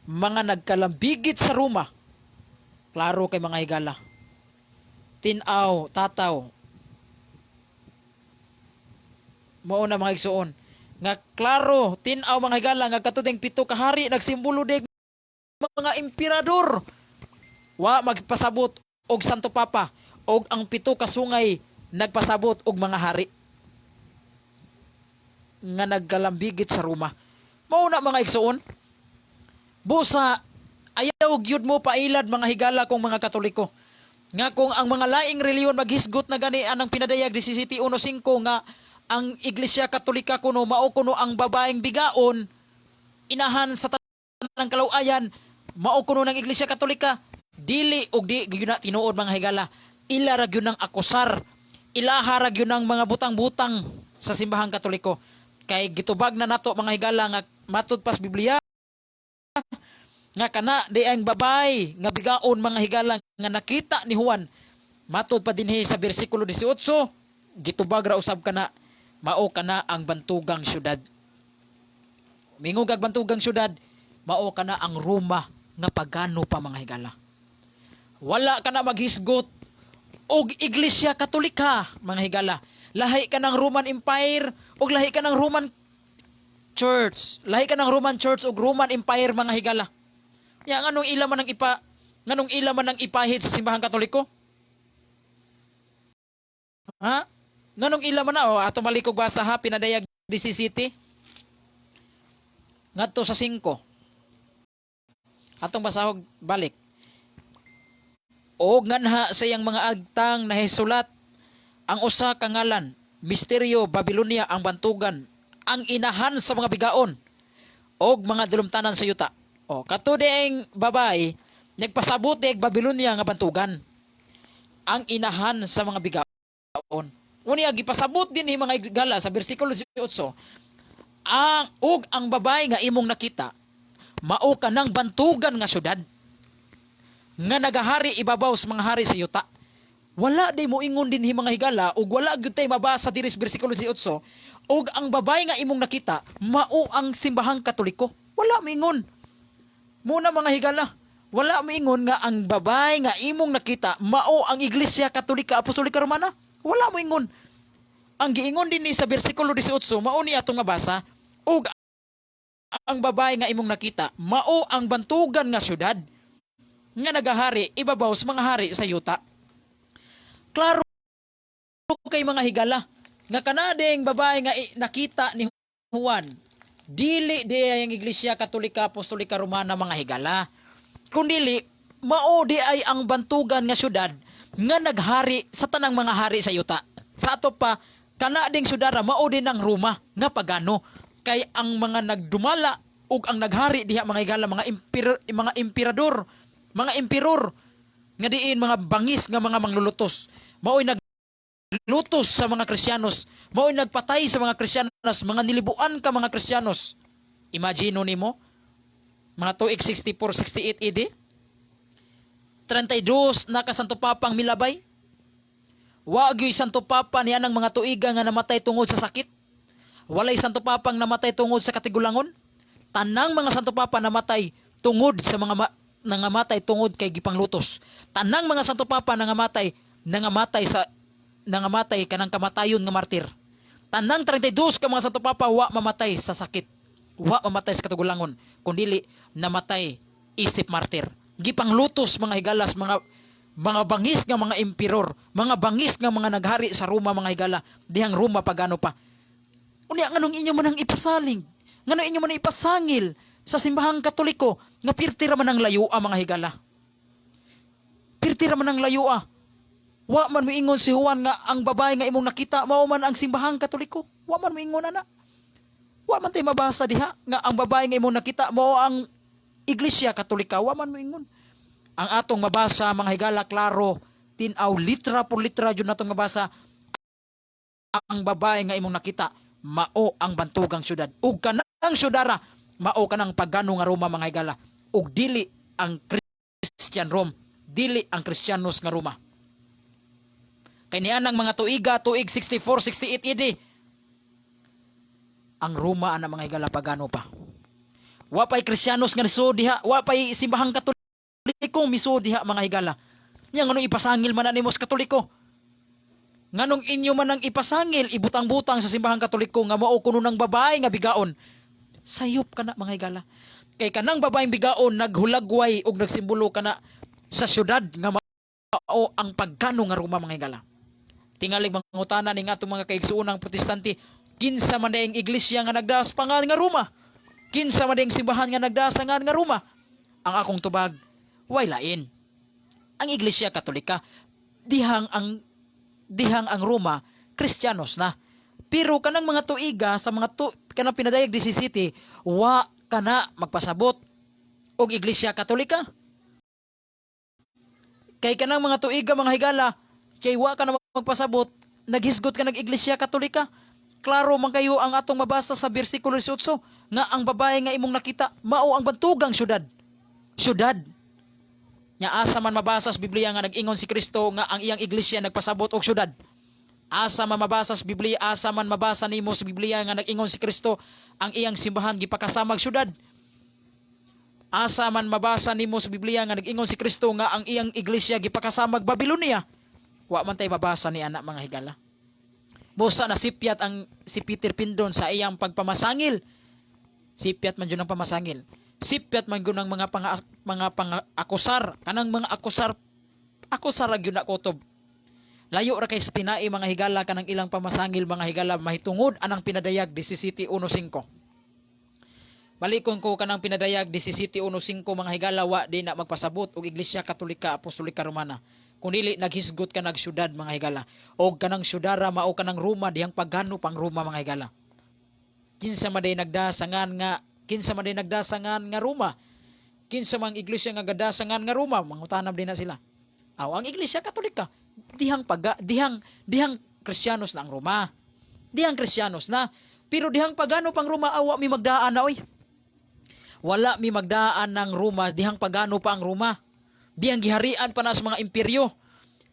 mga nagkalambigit sa Roma. Klaro kay mga higala. Tinaw, tataw. Mao na, mga igsuon. Nga klaro, tinaw, mga higala, nga katuding 7 ka hari nagsimbolo dig mga emperador. Wa magpasabot og Santo Papa, og ang 7 ka sungay nagpasabot og mga hari nga nagkalambigit sa Roma. Mao na, mga igsuon. Busa ayaw gyud mo pailad, mga higala, kung mga Katoliko, nga kung ang mga laing reliyon maghisgot na gani anang pinadayag 17:1-5 nga ang Iglesia Katolika kuno mao kuno ang babaeng bigaon, inahan sa tanang kalawayan, mao kuno ng Iglesia Katolika, dili og di gyud na tinuod mga higala. Ila ra gyud nang akusar, ilaha ra gyud nang mga butang-butang sa simbahang Katoliko. Kay gitubag na nato mga higala nga matud pas Biblia nga kana di ang babay nga bigaon mga higala nga nakita ni Juan. Matud pa dinhi sa bersikulo 18, gitubag ra usab kana mao kana ang bantugang syudad. Mingog ang bantugang syudad, mao kana ang Roma nga pagano pa mga higala. Wala kana maghisgot og Iglesia Katolika mga higala. Lahi ka ng Roman Empire ug lahi ka ng Roman Church. Lahi ka ng Roman Church ug Roman Empire mga higala. Ya nganong ila man ang ipahid sa simbahang Katoliko? Ha? Nganong ila man na ato malikog basa ha pinadayag 17 ngadto sa 5. Atong basahog balik. O nganha sa iyang mga agtang nahisulat ang usa ka ngalan, misteryo Babilonia ang bantugan, ang inahan sa mga bigaon og mga dalumtanan sa yuta. O katuding babay nagpasabot og Babilonia nga bantugan, ang inahan sa mga bigaon. Unya gipasabot din ni mga higala sa bersikulo 18, ang babay nga imong nakita mao kanang bantugan nga syudad nga nagahari ibabaw sa mga hari sa yuta. Wala day mo ingon din hi mga higala ug wala gyud tay mabasa diri sa bersikulo 18 ug ang babay nga imong nakita mao ang simbahang Katoliko. Wala moingon. Muna mga higala, wala moingon nga ang babay nga imong nakita mao ang Iglesia Katolika Apostolika Romana. Wala moingon. Ang giingon din ni sa bersikulo 18 mao ni atong mabasa ug ang babay nga imong nakita mao ang bantugan nga syudad nga nagahari ibabaw sa mga hari sa yuta. Klaro kay mga higala nga kanadeng babae nga nakita ni Juan dili di ang Iglesia Katolika Apostolika Romana mga higala, kundili mao di ay ang bantugan nga syudad nga naghari sa tanang mga hari sa yuta. Sa ato pa kanadeng syudara mao din ang Roma nga pagano, kay ang mga nagdumala ug ang naghari diha mga higala mga emperador nga diin mga bangis nga mga manglulutos. Mao'y naglutos sa mga Kristiyanos, mao'y nagpatay sa mga Kristiyanos, mga nilibuan ka mga Kristiyanos. Imagine nimo mga tuig 64-68 AD, 32 na ka Santo Papang milabay. Wa gyud Santo Papa niya ng mga tuiga nga namatay tungod sa sakit. Walay Santo Papang namatay tungod sa katigulangon. Tanang mga Santo Papa namatay tungod sa mga nangamatay tungod kay gipanglutos. Tanang mga Santo Papa nangamatay kanang kamatayon nga martir. Tanang 32 ka mga Santo Papa wa mamatay sa sakit, wa mamatay sa katigulangon, kundili namatay isip martir. Gipanglutos mga higalas, mga bangis nga mga emperor, mga bangis nga mga naghari sa Roma mga higala, dihang Roma pagano pa. Unya nganong inyo man ang ipasaling, nganong inyo man ipasangil sa simbahang Katoliko nga pirtira man ang layua mga higala. Pirtira man ang layua. Wa man moingon si Juan nga ang babae nga imong nakita mao man ang simbahang Katoliko. Wa man moingon ana. Wa man tay mabasa diha nga ang babae nga imong nakita mao ang Iglesia Katolika. Wa man moingon. Ang atong mabasa mga higala klaro, tinaw litra por litra jud natong mabasa, ang babae nga imong nakita mao ang bantugang syudad. Ug kanang syudara mao kanang pagano nga Roma mga higala. Ug dili ang Christian Rome, dili ang Kristiyanos nga Roma. Kay nianang mga tuig 64-68 AD, ang Roma ana mga higala pagano pa. Wa pay Kristiyanos nga niso diha, wa pay simbahang Katoliko miso diha mga higala. Nya nganong ipasangil man nimo sa Katoliko? Nganong inyo man ang ipasangil ibutang-butang sa simbahang Katoliko nga mao kuno ng babae nga bigaon? Sayop kana mga higala. Kay kanang babaeng bigaon naghulagway ug nagsimbolo kana sa syudad nga mao ang pagkano nga Roma mga higala. Tingalig mangutana ning atong mga kaigsuonang Protestante, kinsa man daing iglesia nga nagdaas pangan nga Roma? Kinsa man daing simbahan nga nagdaas nga Roma? Ang akong tubag, way lain. Ang Iglesia Katolika dihang ang Roma Kristiyanos na. Pero kanang mga tuiga sa mga kanang pinadayag 17, wa kana magpasabot og Iglesia Katolika? Kay kanang mga tuiga mga higala, kay wa ka na magpasabot, naghisgot ka nag-Iglesia Katolika. Klaro man kayo ang atong mabasa sa bersikulo 18 nga ang babae nga imong nakita mao ang bantugang syudad. Syudad. Nya asa man mabasa sa Biblia nga nag-ingon si Kristo nga ang iyang iglesia nagpasabot og syudad. Asa man mabasa sa Biblia, asa man mabasa nimo sa Biblia nga nag-ingon si Kristo ang iyang simbahan gipakasamag syudad. Asa man mabasa nimo sa Biblia nga nag-ingon si Kristo nga ang iyang iglesia gipakasamag Babylonia. Wa man tay mabasa ni anak mga higala. Busa na sipyat ang si Peter Pindon sa iyang pagpamasangil. Sipyat man jud ang pamasangil. Sipyat man gyud ang mga akusar, kanang mga akusar gyud na kutob. Layo ra kay tinai mga higala kanang ilang pamasangil mga higala mahitungod anang pinadayag 17:15. Balikon ko kanang pinadayag 17:15 mga higala wa di na magpasabot og Iglesia Katolika Apostolika Romana. Kunili naghisgot ka nag syudad mga higala. Og kanang syudara mao kanang Roma dihang paggano pang Roma mga higala. Kinsa man day nagdasangan nga Roma. Kinsa mang iglesia nga gadasangan nga Roma, mangutanam din na sila. Aw ang Iglesia Katolika dihang Kristiyanos na ang Roma. Dihang Kristiyanos na, pero dihang pagano pang Roma awa mi magdaan na oy. Wala mi magdaan ng Roma, dihang pagano pa ang Roma. Dihang giharian pa na sa mga imperyo.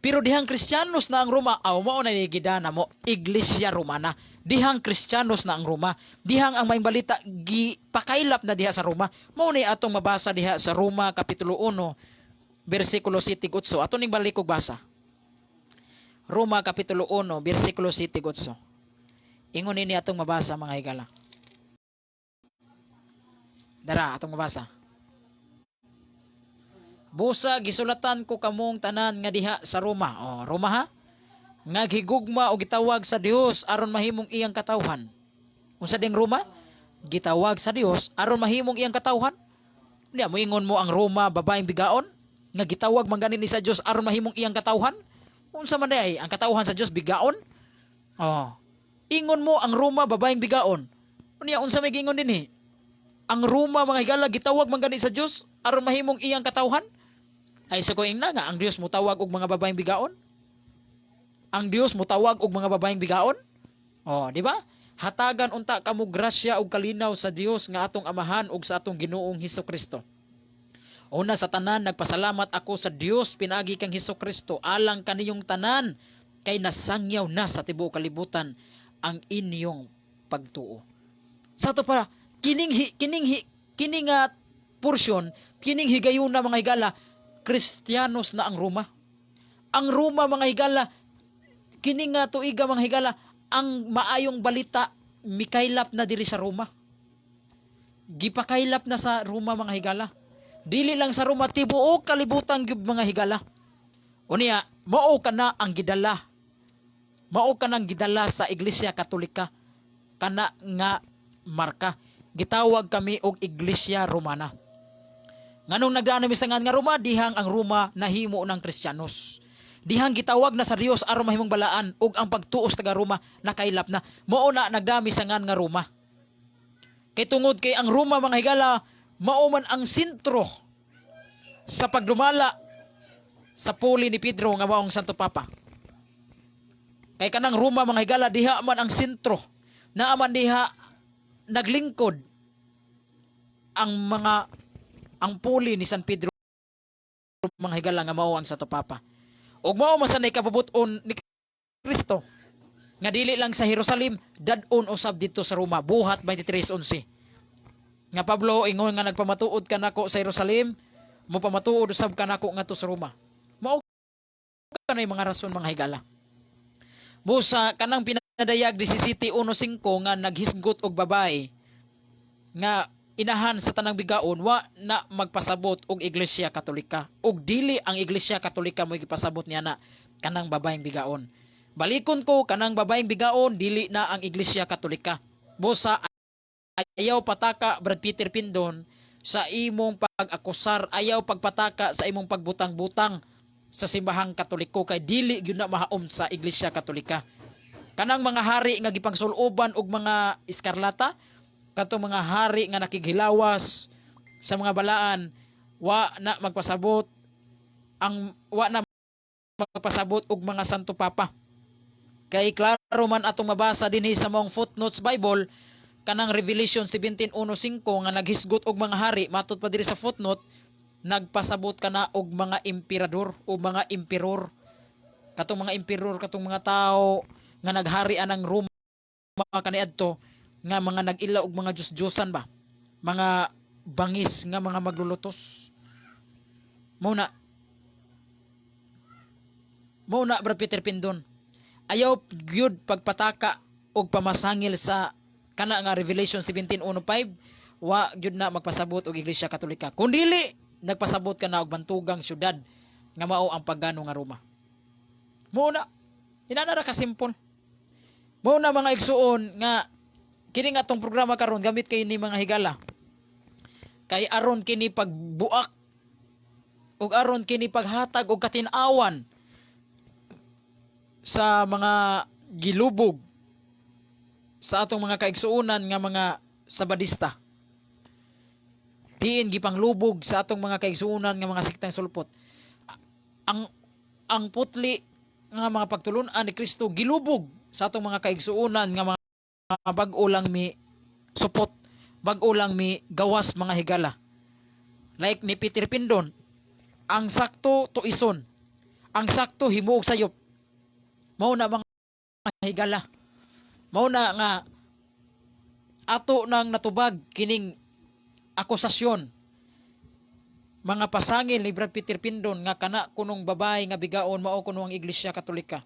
Pero dihang Kristiyanos na ang Roma, aw mao na gidana mo Iglesia Romana. Dihang Kristiyanos na ang Roma. Dihang ang maing balita gipakailap na diha sa Roma. Mao ni atong mabasa diha sa Roma kapitulo 1 bersikulo 7-8. Ato ning balik og basa. Roma kapitulo 1 bersikulo 7-8. Ingon ini atong mabasa mga higala. Dara atong mabasa. Busa gisulatan ko kamong tanan nga diha sa Roma. Oh, Roma ha? Nga gigugma o gitawag sa Dios aron mahimong iyang katawhan. Unsa ding Roma? Gitawag sa Dios aron mahimong iyang katawhan. Niya moingon mo ang Roma babaeng bigaon nga gitawag man ganin ni sa Dios aron mahimong iyang katawhan. Unsa man day ang katawhan sa Dios bigaon? Oh. Ingon mo ang Roma babaeng bigaon. Unya unsa may gingon dinhi? Ang Roma mga higala gitawag man gani sa Dios aron mahimong iyang katawhan? Ay sa koing na nga ang Dios mutawag og mga babaeng bigaon? Ang Dios mutawag og mga babaeng bigaon? Oh, di ba? Hatagan unta kamo grasya ug kalinaw sa Dios nga atong Amahan ug sa atong Ginoong Hesukristo. Una sa tanan nagpasalamat ako sa Dios pinagi kang Hesukristo alang kaniyong tanan kay nasangyaw na sa tibuok kalibutan ang inyong pagtuo. Sa to para kining portion, kining higayon na mga higala, Kristiyanos na ang Roma. Ang Roma mga higala, kining nga tuiga mga higala, ang maayong balita mikaylap na diri sa Roma. Gipakaylap na sa Roma mga higala. Dili lang sa Roma, tibuok kalibutan gyud mga higala. Unya, mao ka na ang gidala. Mao ka nang gidala sa Iglesia Katolika kana nga marka. Gitawag kami og Iglesia Romana. Nganong nagdaan mi sa nga Roma, dihang ang Roma nahimo ng Kristiyanos. Dihang gitawag na sa Dios aron mahimong balaan ug ang pagtuos taga Roma nakailap na. Mao na nagdami sa nga Roma. Kay tungod kay ang Roma mga higala mao man ang sentro sa pagdumala sa puli ni Pedro nga maong Santo Papa. Kay kanang Roma mga higala diha man ang sentro. Naa man diha naglingkod ang puli ni San Pedro mga higala nga mao ang Santo Papa. Ug mao masanay kapabuton ni Kristo nga dili lang sa Jerusalem dadon usab dito sa Roma. Buhat 23:11. Nga Pablo ingon nga nagpamatuod ka nako sa Jerusalem, mo pamatuod usab ka nako ngadto sa Roma. Mao kanay mga rason mga higala. Busa kanang pinadayag 17:15 nga naghisgot og babae nga inahan sa tanang bigaon wa na magpasabot og Iglesia Katolika ug dili ang Iglesia Katolika mo gipasabot niya na kanang babaeng bigaon. Balikon ko kanang babaeng bigaon dili na ang Iglesia Katolika. Busa ayaw pataka Brad Peter Pindon sa imong pag-akusar, ayaw pagpataka sa imong pagbutang-butang sa simbahang Katoliko kay dili gyud na mahaom sa Iglesia Katolika. Kanang mga hari nga gipangsul-uban og mga iskarlata, katong mga hari nga nakighilawas sa mga balaan, wa na magpasabot og mga santo papa. Kay klaro man atong mabasa dinhi sa mong footnotes Bible kanang Revelation 17:1-5 nga naghisgot og mga hari, matud pa diri sa footnote, nagpasabot kana og mga emperador o mga emperor. Katong mga emperor, katong mga tao nga naghari anang Roma kaniadto, nga mga nag-ila og mga Diyos-Diyosan ba, mga bangis nga mga maglulutos. Muna Brad Peter Pindon, ayaw gyud pagpataka og pamasangil sa kana nga Revelation 17:1-5, wa gyud na magpasabot og Iglesia Katolika. Kun dili nagpasabot ka na og bantugang syudad nga mao ang pagano nga Roma. Muna inanara ka simple. Muna mga igsuon nga kini nga tong programa karon gamit kay ni mga higala. Kay aron kini pagbuak ug aron kini paghatag og katin-awan sa mga gilubog sa atong mga kaigsuonan nga mga sabadista. Diin gipanglubog sa atong mga kaigsuonan nga mga siktang sulpot. Ang putli nga mga pagtulun-an ni Kristo gilubog sa atong mga kaigsuonan nga mga bag-o lang mi supot, bag-o lang mi gawas mga higala. Like ni Peter Pindon, ang sakto tuison, ang sakto himuog sayop. Mao na mga higala. Mao na nga ato nang natubag kining akusasyon, mga pasangil ni Brad Peter Pindon nga kana kunong babae nga bigaon mao kuno ang Iglesia Katolika.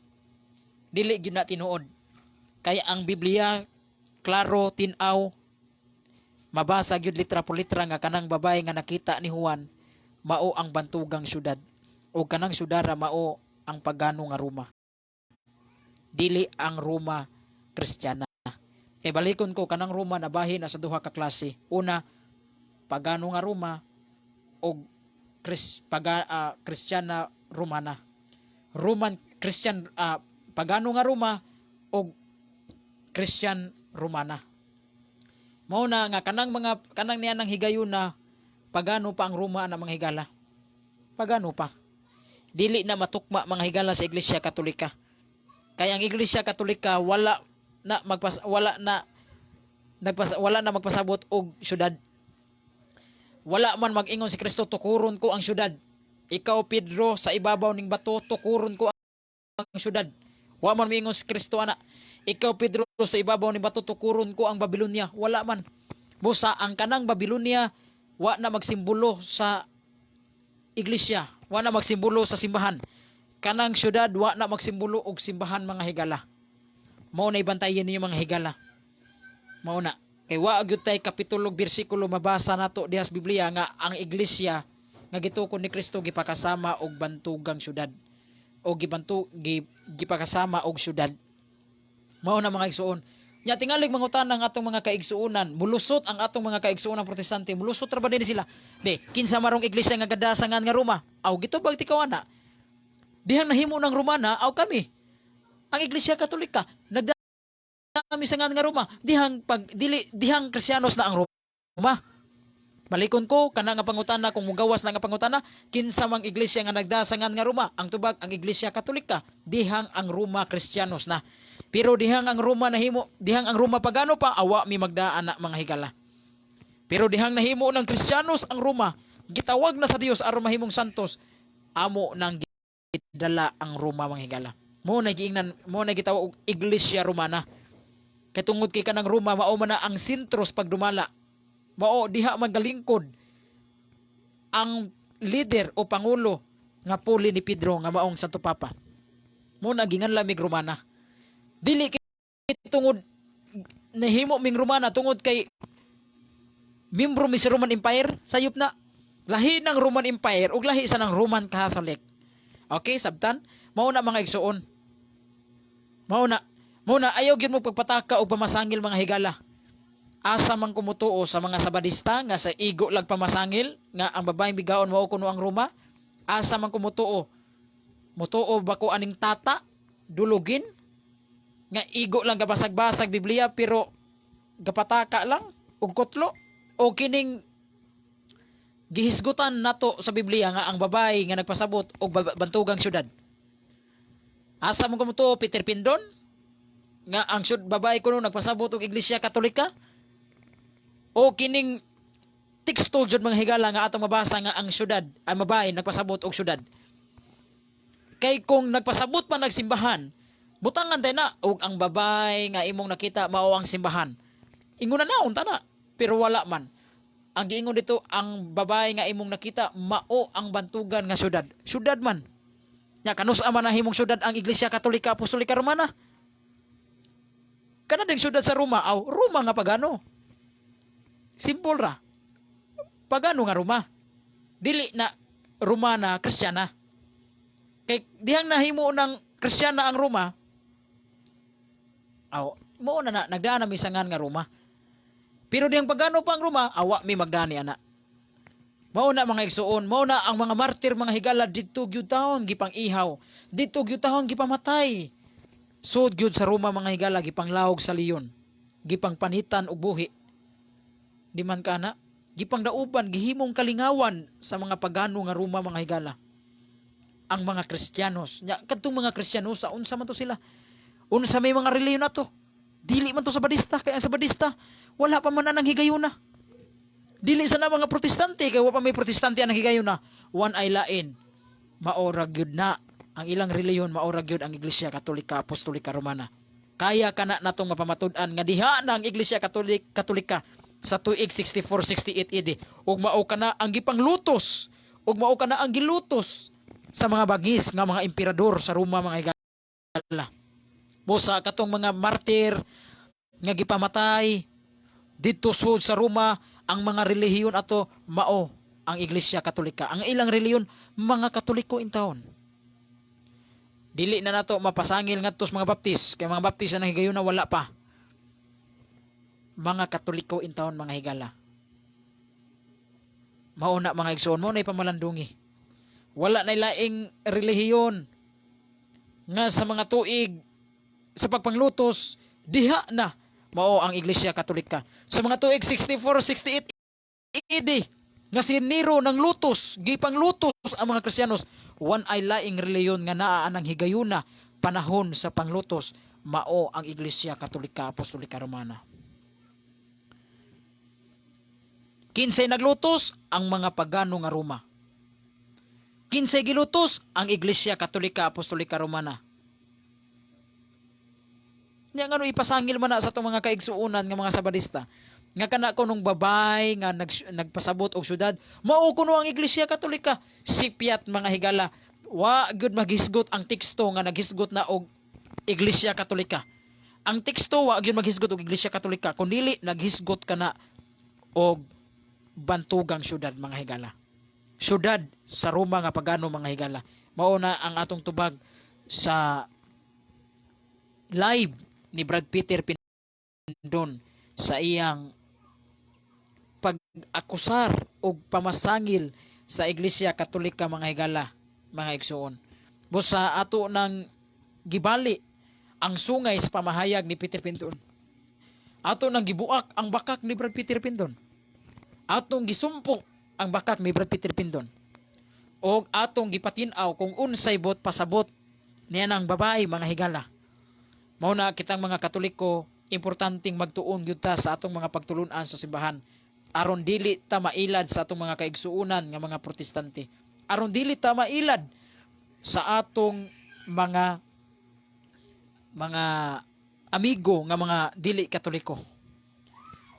Dili gyud na tinuod. Kaya ang Biblia klaro tin-aw, mabasa gyud litra por litra nga kanang babae nga nakita ni Juan mao ang bantugang syudad, o kanang syudara mao ang pagano nga Roma, dili ang Roma Kristiyana. Kay balikon ko, kanang Roma nabahin na sa duha ka klase. Una, pagano nga Roma o Kristiyana Romana. Roman Christian, pagano nga Roma o Christian Romana. Mao na nga kanang niya nang higayon na pagano pa ang Roma na mga higala. Pagano pa. Dili na matukma mga higala sa Iglesia Katolika. Kaya ang Iglesia Katolika wala na magpasabot og syudad. Wala man mag-ingon si Kristo, tukuron ko ang syudad. Ikaw Pedro, sa ibabaw ning bato tukuron ko ang syudad. Wa man miingon si Kristo ana, ikaw Pedro, sa ibabaw ning bato tukuron ko ang Babylonia. Wala man. Busa ang kanang Babylonia wa na magsimbolo sa iglesia, wa na magsimbolo sa simbahan. Kanang syudad wa na magsimbolo og simbahan mga higala. Mao na ibantayan niyo mga higala. Mao na kay wa gyud tay kapitulo bersikulo mabasa nato diha sa Biblia nga ang iglesia nga gitukod ni Kristo gipakasama og bantugang syudad o gipakasama og syudad. Mao na mga igsuon. Nya tingalig mangutan ang atong mga kaigsuonan, mulusot ang atong mga kaigsuonan protestante, mulusot ra ba din sila? Be, kinsa marong iglesia nga gadasangan nga Roma? Aw gitubag ti kawana. Dihang nahimo ng Romana, aw kami. Ang Iglesia Katolika nagdami sa nga Roma, dihang Kristiyanos na ang Roma. Balikon ko kana nga pangutana, kung mugawas na nga pangutana, kinsa mang iglesia nga nagdasangan nga Roma? Ang tubag ang Iglesia Katolika, dihang ang Roma Kristiyanos na. Pero dihang ang Roma pagano pa, awa mi magdaan na mga higala. Pero dihang nahimo ng Kristiyanos ang Roma, gitawag na sa Dios aron mahimong santos, amo nang gidala ang Roma mga higala. Mo na gitawag og Iglesia Romana. Kay tungod kay kanang Roma mao man na ang sentros pagdumala. Mao diha man galingkod ang leader o pangulo nga puli ni Pedro nga maong Santo Papa. Mo na ginganla mig Romana. Dili kay tungod nahimo ming Romana tungod kay membro mi sa Roman Empire, sayop na. Lahi ng Roman Empire ug lahi sa ng Roman Catholic. Okay, sabtan? Mao na mga igsuon. Mao na ayaw gyud mo pagpataka og pamasangil mga higala. Asa man kumutuo sa mga sabadista nga sa igo lang pamasangil nga ang babaeng bigaon mao kuno ang Roma. Asa man kumutuo. Mutuo ba ko aning tata dulugin nga igo lang gabasag-basag Biblia pero gapataka lang og kutlo o kining Gihisgutan nato sa Biblia nga ang babae nga nagpasabot og bantugang syudad. Asa mo kumuto Peter Pindon nga ang babae kuno nagpasabot og Iglesia Katolika? O kining teksto jud mga higala nga atong mabasa nga ang syudad ay babae nagpasabot og syudad. Kay kung nagpasabot pa nagsimbahan, butangan tayo na og ang babae nga imong nakita mao ang simbahan. Ingon na naon ta na, pero wala man. Ang giingon dito, ang babae nga imong nakita mao ang bantugan nga syudad. Syudad man. Nya kanus man na himong syudad ang Iglesia Katolika Apostolika Romana. Kana ding syudad sa Roma, aw Roma nga pagano. Simple ra. Pagano nga Roma. Dili na Romana Kristiyana. Kay dihang nahimo ng Kristiyana ang Roma, aw mo na nagdaan na misangan nga Roma. Pero diyang pagano pa ang Roma, awa mi magdani ana. Mao na mga igsuon, mao na ang mga martir mga higala didto gyud taon gipang ihaw, didto gyud taon gipamatay. Sud gyud sa Roma mga higala gipanglawog sa leon, gipang panitan og buhi. Di man kana, gipang dauban gihimong kalingawan sa mga pagano nga Roma mga higala. Ang mga Kristiyanos, nya kadtong mga Kristiyanos sa unsa man to sila? Unsa may mga reliyon nato? Dili man to sa Badista, kaya sa Badista wala pa man anang higayuna. Dili sa na mga Protestante, kaya wala pa may Protestante anang higayuna. One ay lain, maorag yun na ang ilang reliyon, maorag yun ang Iglesia Katolika Apostolika Romana. Kaya kana natong mapamatud-an nga diha na ang Iglesia Katolika sa tuig 64-68 AD. Ug mao kana ang gipanglutos, ug mao kana ang gilutos sa mga bagis nga mga emperador sa Roma mga higala. Busa katong mga martir nga gipamatay didto sud sa Roma, ang mga relihiyon ato mao ang Iglesia Katolika. Ang ilang reliyon mga Katoliko in taon. Dili na nato mapasangil ngadto sa mga Baptist, kay mga Baptist na higayon na wala pa. Mga Katoliko in taon mga higala. Mao na mga igsoon, mao na pamalandungi. Wala na laing relihiyon nga sa mga tuig sa pagpanglutos diha na mao ang Iglesia Katolika. Sa mga tuig 64-68 AD nga si Nero ng lutos, gipang lutos ang mga Kristiyanos, one ay laing reliyon nga naa anang higayuna panahon sa panglutos, mao ang Iglesia Katolika Apostolika Romana. Kinsay naglutos ang mga pagano nga Roma. Kinsay gilutos ang Iglesia Katolika Apostolika Romana. Nya ngano ipasangil man na sa atong mga kaigsuonan nga mga Sabadista nga kana kunong babay nga nagpasabot og syudad, mao kuno ang Iglesia Katolika. Sipyat mga higala, wa gyud maghisgot ang teksto nga naghisgot na og Iglesia Katolika. Ang teksto wa gyud maghisgot og Iglesia Katolika, kundi naghisgot kana og bantugang syudad mga higala. Syudad sa Roma nga pagano mga higala. Mao na ang atong tubag sa live ni Brad Peter Pindon sa iyang pag-akusar o pamasangil sa Iglesia Katolika mga higala, mga igsoon. Busa ato nang gibali ang sungay sa pamahayag ni Peter Pindon. Ato nang gibuak ang bakak ni Brad Peter Pindon. Atong gisumpok ang bakak ni Brad Peter Pindon. O atong gipatinaw kung unsay bot pasabot niya ng babae mga higala. Mao na kitang mga Katoliko, importanteng magtuon gyud ta sa atong mga pagtulunan sa simbahan aron dili ta mailad sa atong mga kaigsuonan nga mga Protestante. Aron dili ta mailad sa atong mga amigo nga mga dili Katoliko.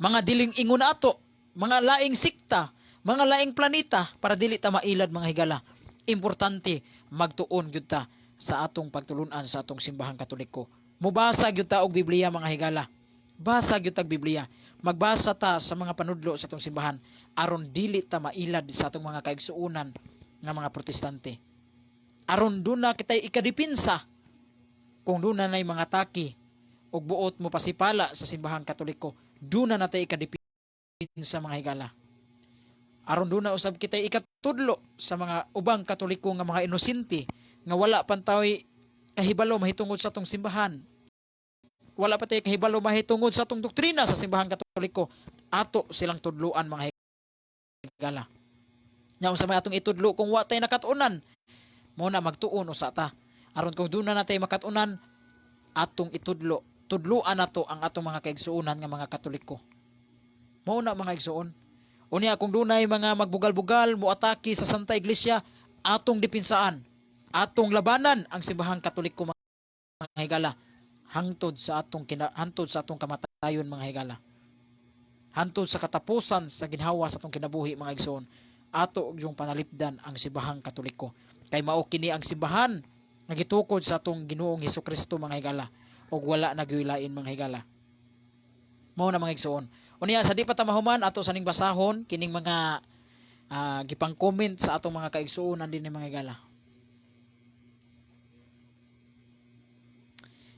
Mga diling ingon ato, mga laing sikta, mga laing planeta para dili ta mailad mga higala. Importante magtuon gyud ta sa atong pagtulunan sa atong simbahang Katoliko. Mubasa gyud ta og Biblia mga higala. Basa gyud tag Biblia. Magbasa ta sa mga panudlo sa atong simbahan aron dili ta mailad sa atong mga kaigsuonan nga mga Protestante. Aron duna kitay ikadipinsa kung duna nay mga taki og buot mo pasipala sa simbahang Katoliko, duna na tay ikadipinsa mga higala. Aron duna usab kitay ikatudlo sa mga ubang Katoliko nga mga inosente nga wala pantawi kahibalo mahitungod sa atong simbahan. Wala pa tayo kahibalo mahitungod sa atong doktrina sa simbahang Katoliko. Ato silang tudluan mga higala. Nya unsa may atong itudlo kung wa tay nakatunan, mo na magtuon usa ta. Aron kung duna natay makatunan, atong itudlo, tudloan nato ang atong mga kaigsuonan nga mga Katoliko. Mao na mga igsuon. Unya kung dunay mga magbugal-bugal mo atake sa Santa Iglesia, atong dipinsaan, atong labanan ang simbahang Katoliko mga higala hangtod sa atong kamatayon mga higala. Hangtod sa katapusan sa ginhawa sa atong kinabuhi mga igsoon, ato yung panalipdan ang simbahang Katoliko. Kay mao kini ang simbahan nga gitukod sa atong Ginoong Hesukristo mga higala, ug wala nagyulain mga higala. Mao na mga igsoon. Unya sa di pa ta mahuman ato sa ning basahon kining mga gipang comment sa atong mga kaigsuonan din ni mga higala.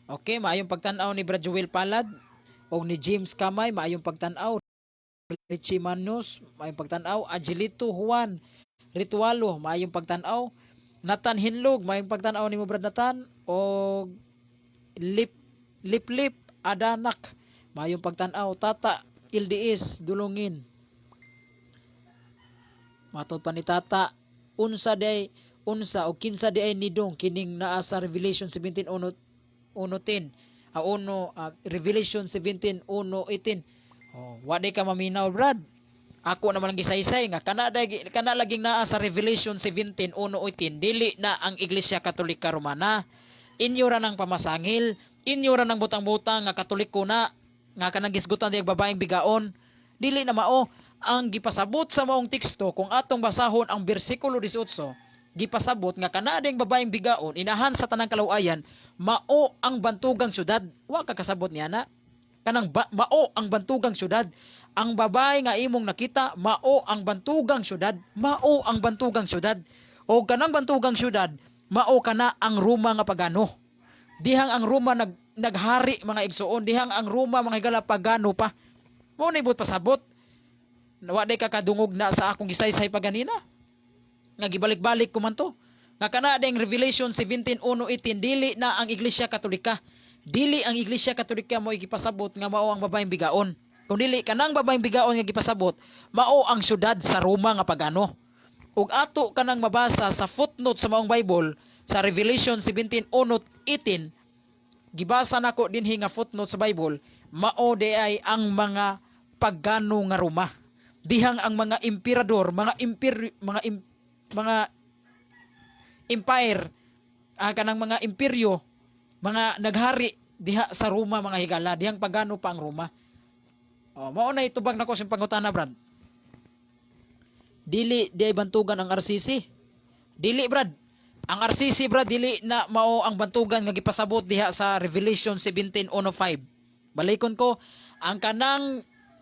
Okay, maayong pagtan-aw ni Brad Joel Palad o ni James Kamay, maayong pagtan-aw. Richie Manos, maayong pagtan-aw. Angelito Juan Ritualo, maayong pagtan-aw. Nathan Hinlog, maayong pagtan-aw ni mo Brad Nathan. O Lip Adanak, maayong pagtan-aw. Tata Ildiis Dulungin, matod pa ni Tata, unsa o kinsa di ay nidong kining naa sa Revelation 17:1-10. Revelation 17:1-18. Wa day ka maminaw Brad. Ako naman ang gisaysay nga kana laging naa sa Revelation 17:1-18 dili na ang Iglesia Katolika Romana. Inyo ra nang pamasangil, inyo ra nang butang-butang nga Katoliko na nga kanang gisgutan diyang babaeng bigaon. Dili na mao ang gipasabot sa maong teksto. Kung atong basahon ang bersikulo 18, gipasabot nga kana ding babaeng bigaon inahan sa tanang kaluwayan, mao ang bantugang syudad. Wa ka kasabot niya na kanang mao ang bantugang syudad. Ang babae nga imong nakita, mao ang bantugang syudad. Mao ang bantugang syudad. O kanang bantugang syudad, mao kana ang Roma nga pagano. Dihang ang Roma naghari mga igsoon, dihang ang Roma mga higala pagano pa. Mao na ibot pasabot. Wa day kakadungog na sa akong gisaysay paganina. Nga gibalik-balik ko man to. Nga kana ding Revelation 17:1-18 dili na ang Iglesia Katolika. Dili ang Iglesia Katolika mo gipasabot nga mao ang babaeng bigaon. Kung dili kanang babaeng bigaon nga gipasabot, mao ang syudad sa Roma nga pagano. Ug ato kanang mabasa sa footnote sa maong Bible sa Revelation 17:1-18, gibasa nako dinhi nga footnote sa Bible, mao di ay ang mga pagano nga Roma. Dihang ang mga emperador, mga empire, kanang mga imperyo, mga naghari diha sa Roma mga higala, dihang pagano pa ang Roma. Mao na itubag nako sa pangutana Brad. Dili di ay bantugan ang RCC. Dili Brad. Ang RCC Brad dili na mao ang bantugan nga gipasabot diha sa Revelation 17:1-5. Balikon ko, ang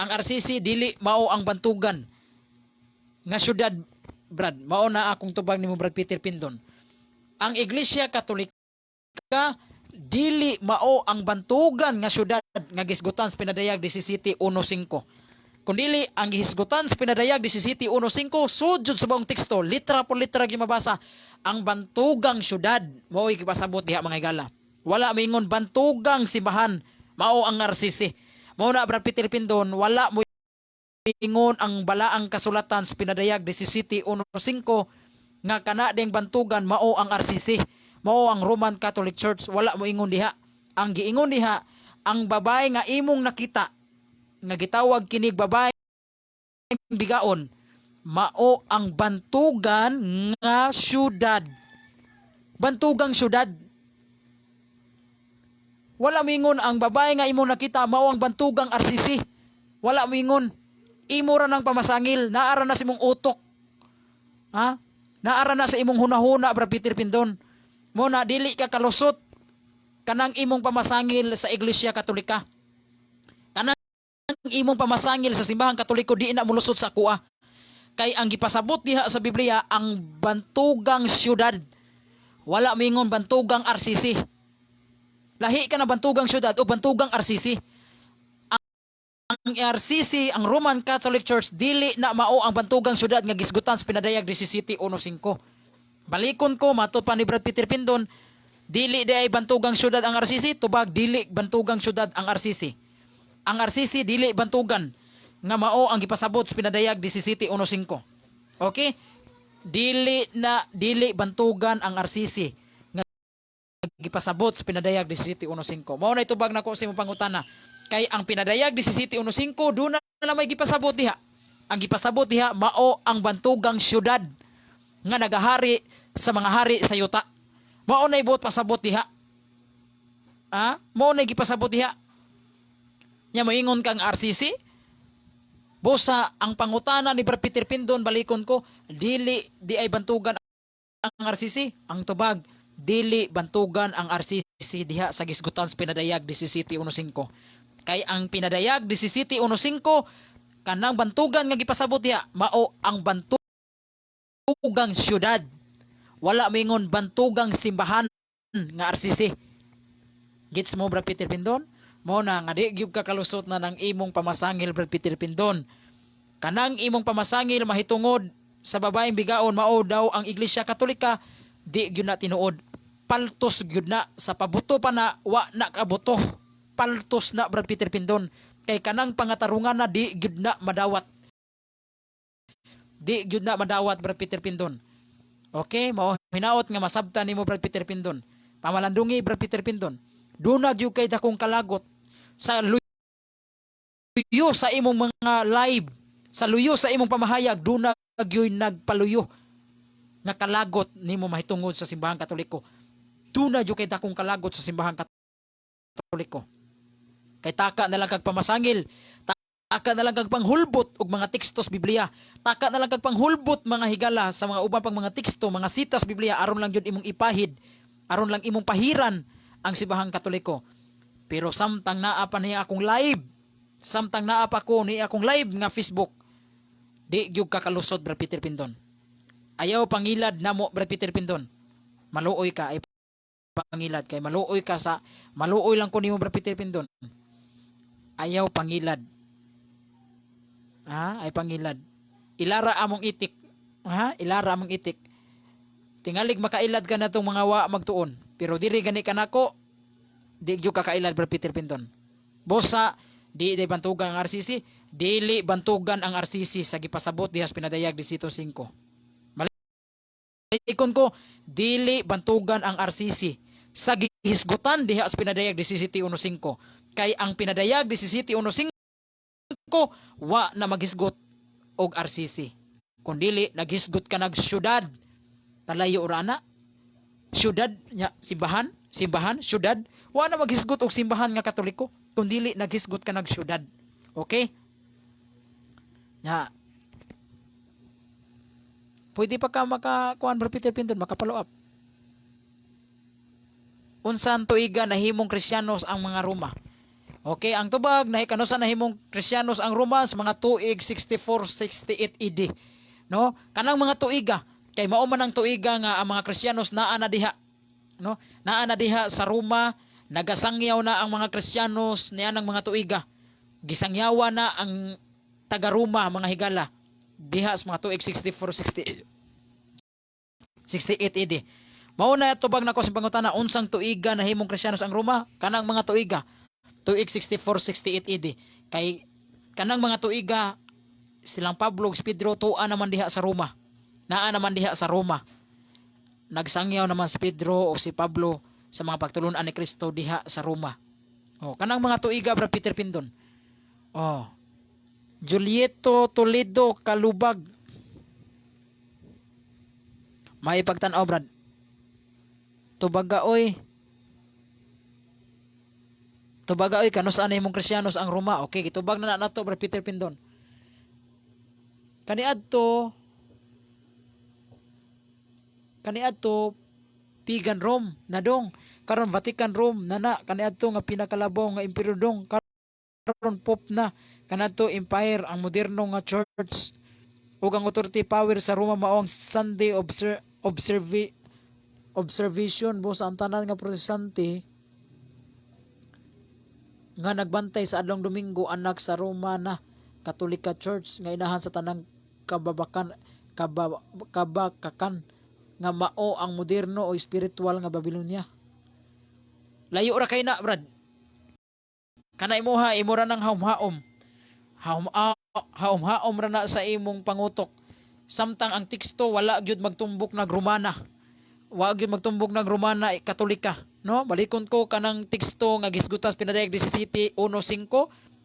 RCC dili mao ang bantugan nga syudad Brad. Mao na akong tubag nimo Brad Peter Pindon. Ang Iglesia Katolika dili mao ang bantugan nga syudad nga gisgutan sa pinadayag 17:1-5. Kundili ang gihisgutan sa pinadayag 17:1-5 sudjud sa buong teksto, litra por litra gimabasa, ang bantugang syudad mao gipasabot diha mga higala. Wala mingon bantugang simbahan mao ang RCC. Mao na Brad Peter Pindon, wala mo ingon ang balaang kasulatan sa pinadayag 17:1-5 nga kana ding bantugan mao ang RCC, mao ang Roman Catholic Church. Wala mo ingon diha. Ang giingon diha, ang babae nga imong nakita nga gitawag kinig babae bigaon, mao ang bantugan nga syudad. Bantugang syudad. Wala mingon ang babae nga imong nakita mao ang bantugang RCC. Wala mingon. Imo ra nang pamasangil, naara na sa imong utok. Ha? Naara na sa imong hunahuna Brad Peter Pindon. Mo na dili ka kalusot kanang imong pamasangil sa Iglesia Katolika. Kanang imong pamasangil sa simbahang Katoliko di na mulusot sa kuha. Kay ang gipasabot diha sa Biblia ang bantugang syudad. Wala mingon bantugang RCC. Lahi ka na bantugang syudad o bantugang RCC. Ang RCC, ang Roman Catholic Church, dili na mao ang bantugang syudad nga gisgutan sa pinadayag 17:1-5. Balikon ko, matod pa ni Brad Peter Pindon, dili di ay bantugang syudad ang RCC, tubag dili bantugang syudad ang RCC. Ang RCC dili bantugan nga mao ang gipasabot sa pinadayag 17:1-5. Okay? dili bantugan ang RCC nga gipasabot sa pinadayag 17:15. Mao na itubag nako sa imong pangutana. Kay ang pinadayag 17:15 do na may gipasabot diha. Ang gipasabot diha mao ang bantugang syudad nga nagahari sa mga hari sa yuta. Mao na ibot pasabot diha. Mao na gipasabot diha. Nya moingon kang RCC? Busa ang pangutana ni Brad Peter Pindon balikon ko, di ay bantugan ang RCC. Ang tubag, dili bantugan ang RCC diha sa gisgutan sa pinadayag 17:15. Kay ang pinadayag 17:15 kanang bantugan nga gipasabot diha mao ang bantugang syudad. Wala mingon bantugang simbahan nga RCC. Gets mo Brad Peter Pindon? Mo na nga di gyud ka kalusot na ng imong pamasangil Brad Peter Pindon. Kanang imong pamasangil mahitungod sa babaeng bigaon mao daw ang Iglesia Katolika, di gyud na tinuod. Paltos gyud na sa pabuto pa na wa na kabuto. Paltos na Brad Peter Pindon. Kay kanang pangatarungan na di gyud na madawat. Di gyud na madawat Brad Peter Pindon. Okay, mao hinaot nga masabtan nimo Brad Peter Pindon. Pamalandungi Brad Peter Pindon. Duna gyud kay dakong kalagot sa luyo sa imong mga live, sa luyo sa imong pamahayag, duna gyud nagpaluyo nga kalagot nimo mahitungod sa simbahan Katoliko. Duna gyud kay dakong kalagot sa simbahan Katoliko. Kay taka na lang kag pamasangil, taka na lang kag panghulbot og mga tekstos Biblia, taka na lang kag panghulbot mga higala sa mga uban pang mga teksto, mga sitas Biblia aron lang gyud imong ipahid, aron lang imong pahiran ang simbahan Katoliko. Pero samtang naa pa niya akong live, samtang naa pa ko ni akong live nga Facebook, di gyud kakalusot Brad Peter Pindon. Ayaw pangilad namo Brad Peter Pindon. Maluoy ka ay pangilad kay maluoy ka sa maluoy lang ko nimo Brad Peter Pindon. Ayaw pangilad. Ay pangilad. Ilara among itik. Ilara among itik. Tingalig makailad ka na tong mga wa magtuon. Pero diri gani ka nako, di gyud kakailad Brad Peter Pindon. Bosa, di bantugan ang RCC, dili bantugan ang RCC sa gipasabot diha sa pinadayag 17:5. Malikon ko, dili bantugan ang RCC sa gihisgutan diha sa pinadayag 17:15. Kay ang pinadayag 17:15 wa na maghisgot og RCC. Kung dili naghisgot ka nag syudad, kalayo urana. Syudad nya simbahan, syudad, wa na maghisgot og simbahan nga Katoliko kun dili naghisgot ka nag syudad. Okay? Nya pwede pa ka makakuan Brad Peter Pindon, makapalo up. Unsan tuiga nahimong Kristiyanos ang mga Roma? Okay, ang tubag na kanusa nahimong Kristiyanos ang Roma sa mga tuig 64-68 AD. No? Kanang mga tuiga kay mao man ang tuiga nga ang mga Kristiyanos naa na diha, no? Naa na diha sa Roma, nagasangyaw na ang mga Kristiyanos niya ng mga tuiga. Gisangyawa na ang taga Roma mga higala diha sa mga tuig 64-68 AD. Mao na tubag nako sa pangutana unsang tuiga nahimong Kristiyanos ang Roma? Kanang mga tuiga tuig 64-68 AD. Kay kanang mga tuiga silang Pablo ug Pedro tuwa naman diha sa Roma. Naa naman diha sa Roma. Nagsangyaw naman si Pedro o si Pablo sa mga pagtulunan ni Kristo diha sa Roma. Kanang mga tuiga Brad Peter Pindon. Julieto Toledo Kalubag. May pagtan-aw Brad. Tubaga oy kanus anay mong Kristiyanos ang Roma. Okay, gitubag na nato Brad Peter Pindon. Kaniadto Pagan Rome nadong karon Vatican Rome nana kaniadto nga pinakalabaw nga imperyo dong karon Pope na kanadto empire ang moderno nga church ug ang authority power sa Roma mao ang Sunday observation bus ang tanan nga protestante nga nagbantay sa adlong Domingo anak sa Roma na Katolika Church nga inahan sa tanang kabakakan nga mao ang moderno o spiritual nga Babylonia. Layo ra kay na Brad. Kana imuha imura nang haom-haom ra na sa imong pangutok. Samtang ang teksto wala gyud magtumbok nag Romana. Wa gyud magtumbok nag Romana Katolika, no? Balikon ko kanang teksto nga gisgutas pinadayag 17:15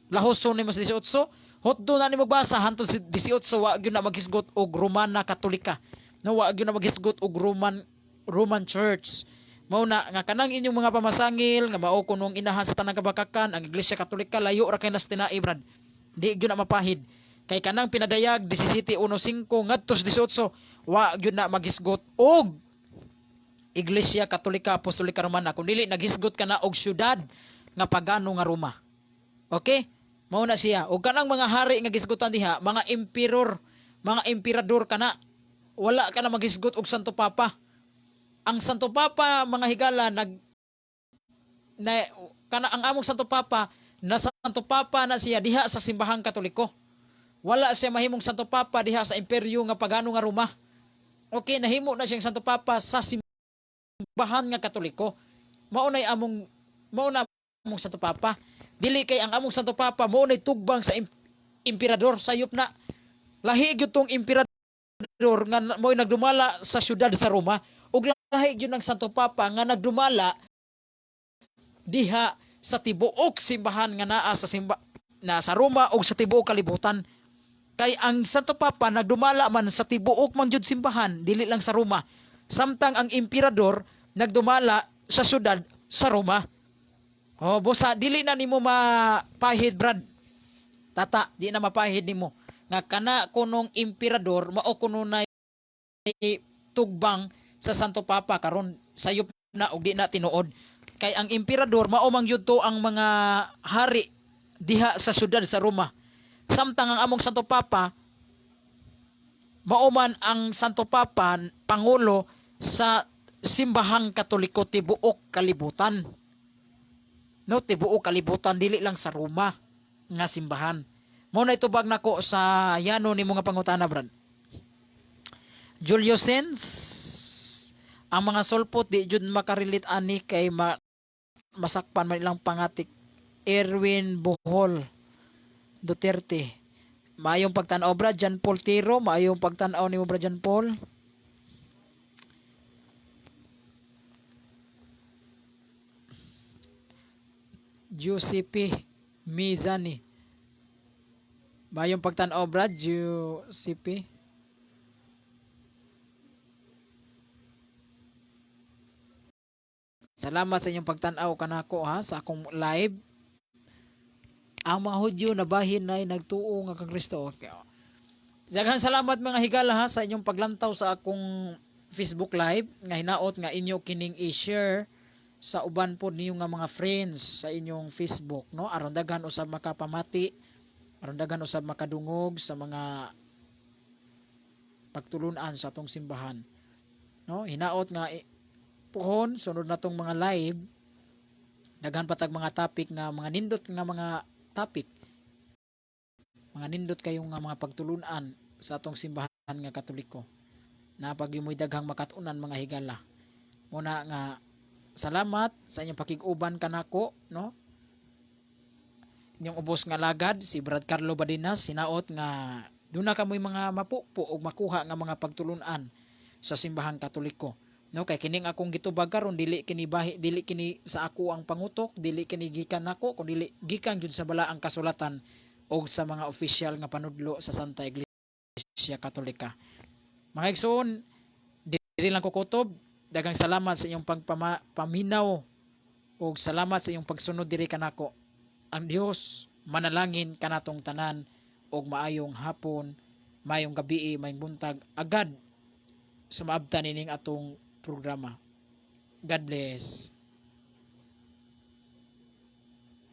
lahoson nimo sa 18. Hotdo na nimo basa hantud 18 wa gyud na maghisgot og Romana Katolika. No, wa gyud na maghisgot og Roman Church. Mao na nga kanang inyong mga pamasangil nga mao kunong inahan sa tanang kabakakan ang Iglesia Katolika layo ra kay nas tinai brad. Di gyud na mapahid. Kay kanang pinadayag 17:15 ngadto sa 18 wa gyud na maghisgot og Iglesia Katolika Apostolika Romana kun dili naghisgot kana og syudad nga pagano nga Roma. Okay? Mao na siya. Og kanang mga hari nga gisgutan diha, mga emperador kana. Wala ka na maghisgot og Santo Papa. Ang Santo Papa mga higala kana ang among Santo Papa na Santo Papa na siya diha sa simbahang Katoliko. Wala siya mahimong Santo Papa diha sa imperyo nga pagano nga Roma. Okay, nahimo na siyang Santo Papa sa simbahan nga Katoliko. Mao na among Santo Papa. Dili kay ang among Santo Papa mao nay tugbang sa emperador sayop na. Lahi gyud tong emperador nga mo'y nagdumala sa syudad sa Roma ug lahi gyud ng Santo Papa nga nagdumala diha sa tibuok simbahan nga naa sa Roma ug sa tibuok kalibutan. Kay ang Santo Papa nagdumala man sa tibuok man jud simbahan, dili lang sa Roma. Samtang ang emperador nagdumala sa syudad sa Roma. Oh, bosa dili na nimo mapahid brad. Tata, di na mapahid nimo. Nga kana kunong emperador mao kuno na tugbang sa Santo Papa karon sayop na og di na tinuod. Kay ang emperador mao man gyud to ang mga hari diha sa syudad sa Roma. Samtang ang among Santo Papa mao man ang Santo Papa pangulo sa simbahang Katoliko tibuok kalibutan. No, tibuok kalibutan dili lang sa Roma nga simbahan. Mao na itubag nako sa yano nimo nga pangutana brad. Juliusens, ang mga sulpot di jud makarelate ani kay masakpan man ilang pangatik. Erwin Bohol Duterte. Maayong pagtan-aw brad John Paul Tiro, maayong pagtan-aw nimo brad John Paul. Giuseppe Mizani. Maayong pagtan-aw brad Giuseppe. Salamat sa inyong pagtan-aw kanako ha sa akong live. Ang mga Hudyo na bahin ay nagtuo nga kang Kristo. Okay. Daghang salamat mga higala ha sa inyong paglantaw sa akong Facebook live nga hinaot nga inyo kining i-share sa uban pod niyo nga mga friends sa inyong Facebook, no? Aron daghan usab makapamati, aron daghan usab makadungog sa mga pagtulunan sa atong simbahan. No? Hinaot nga puhon sunod natong mga live daghan patag mga topic nga mga nindot nga mga topic. Mga nindot kayong nga mga pagtulunan sa atong simbahan nga Katoliko. Na pagimoy daghang makatunan mga higala. Muna nga salamat sa inyong pakig-uban kanako, no? Inyong ubos nga lagad si Brad Carlo Badinas sinaot nga duna kamoy mga mapupo og makuha nga mga pagtulunan sa simbahang Katoliko. No, kay kining akong gitubag karon dili kini sa ako ang pangutok, dili kini gikan nako kun dili gikan jud sa balaang kasulatan o sa mga opisyal nga panudlo sa Santa Iglesia Katolika. Mga igsoon, dili lang ko kutob. Daghang salamat sa inyong pagpaminaw o salamat sa inyong pagsunod diri kanako. Ang Dios manalangin kanatong tanan og maayong hapon, maayong gabi, maayong buntag agad sa maabtan nining atong programa. God bless.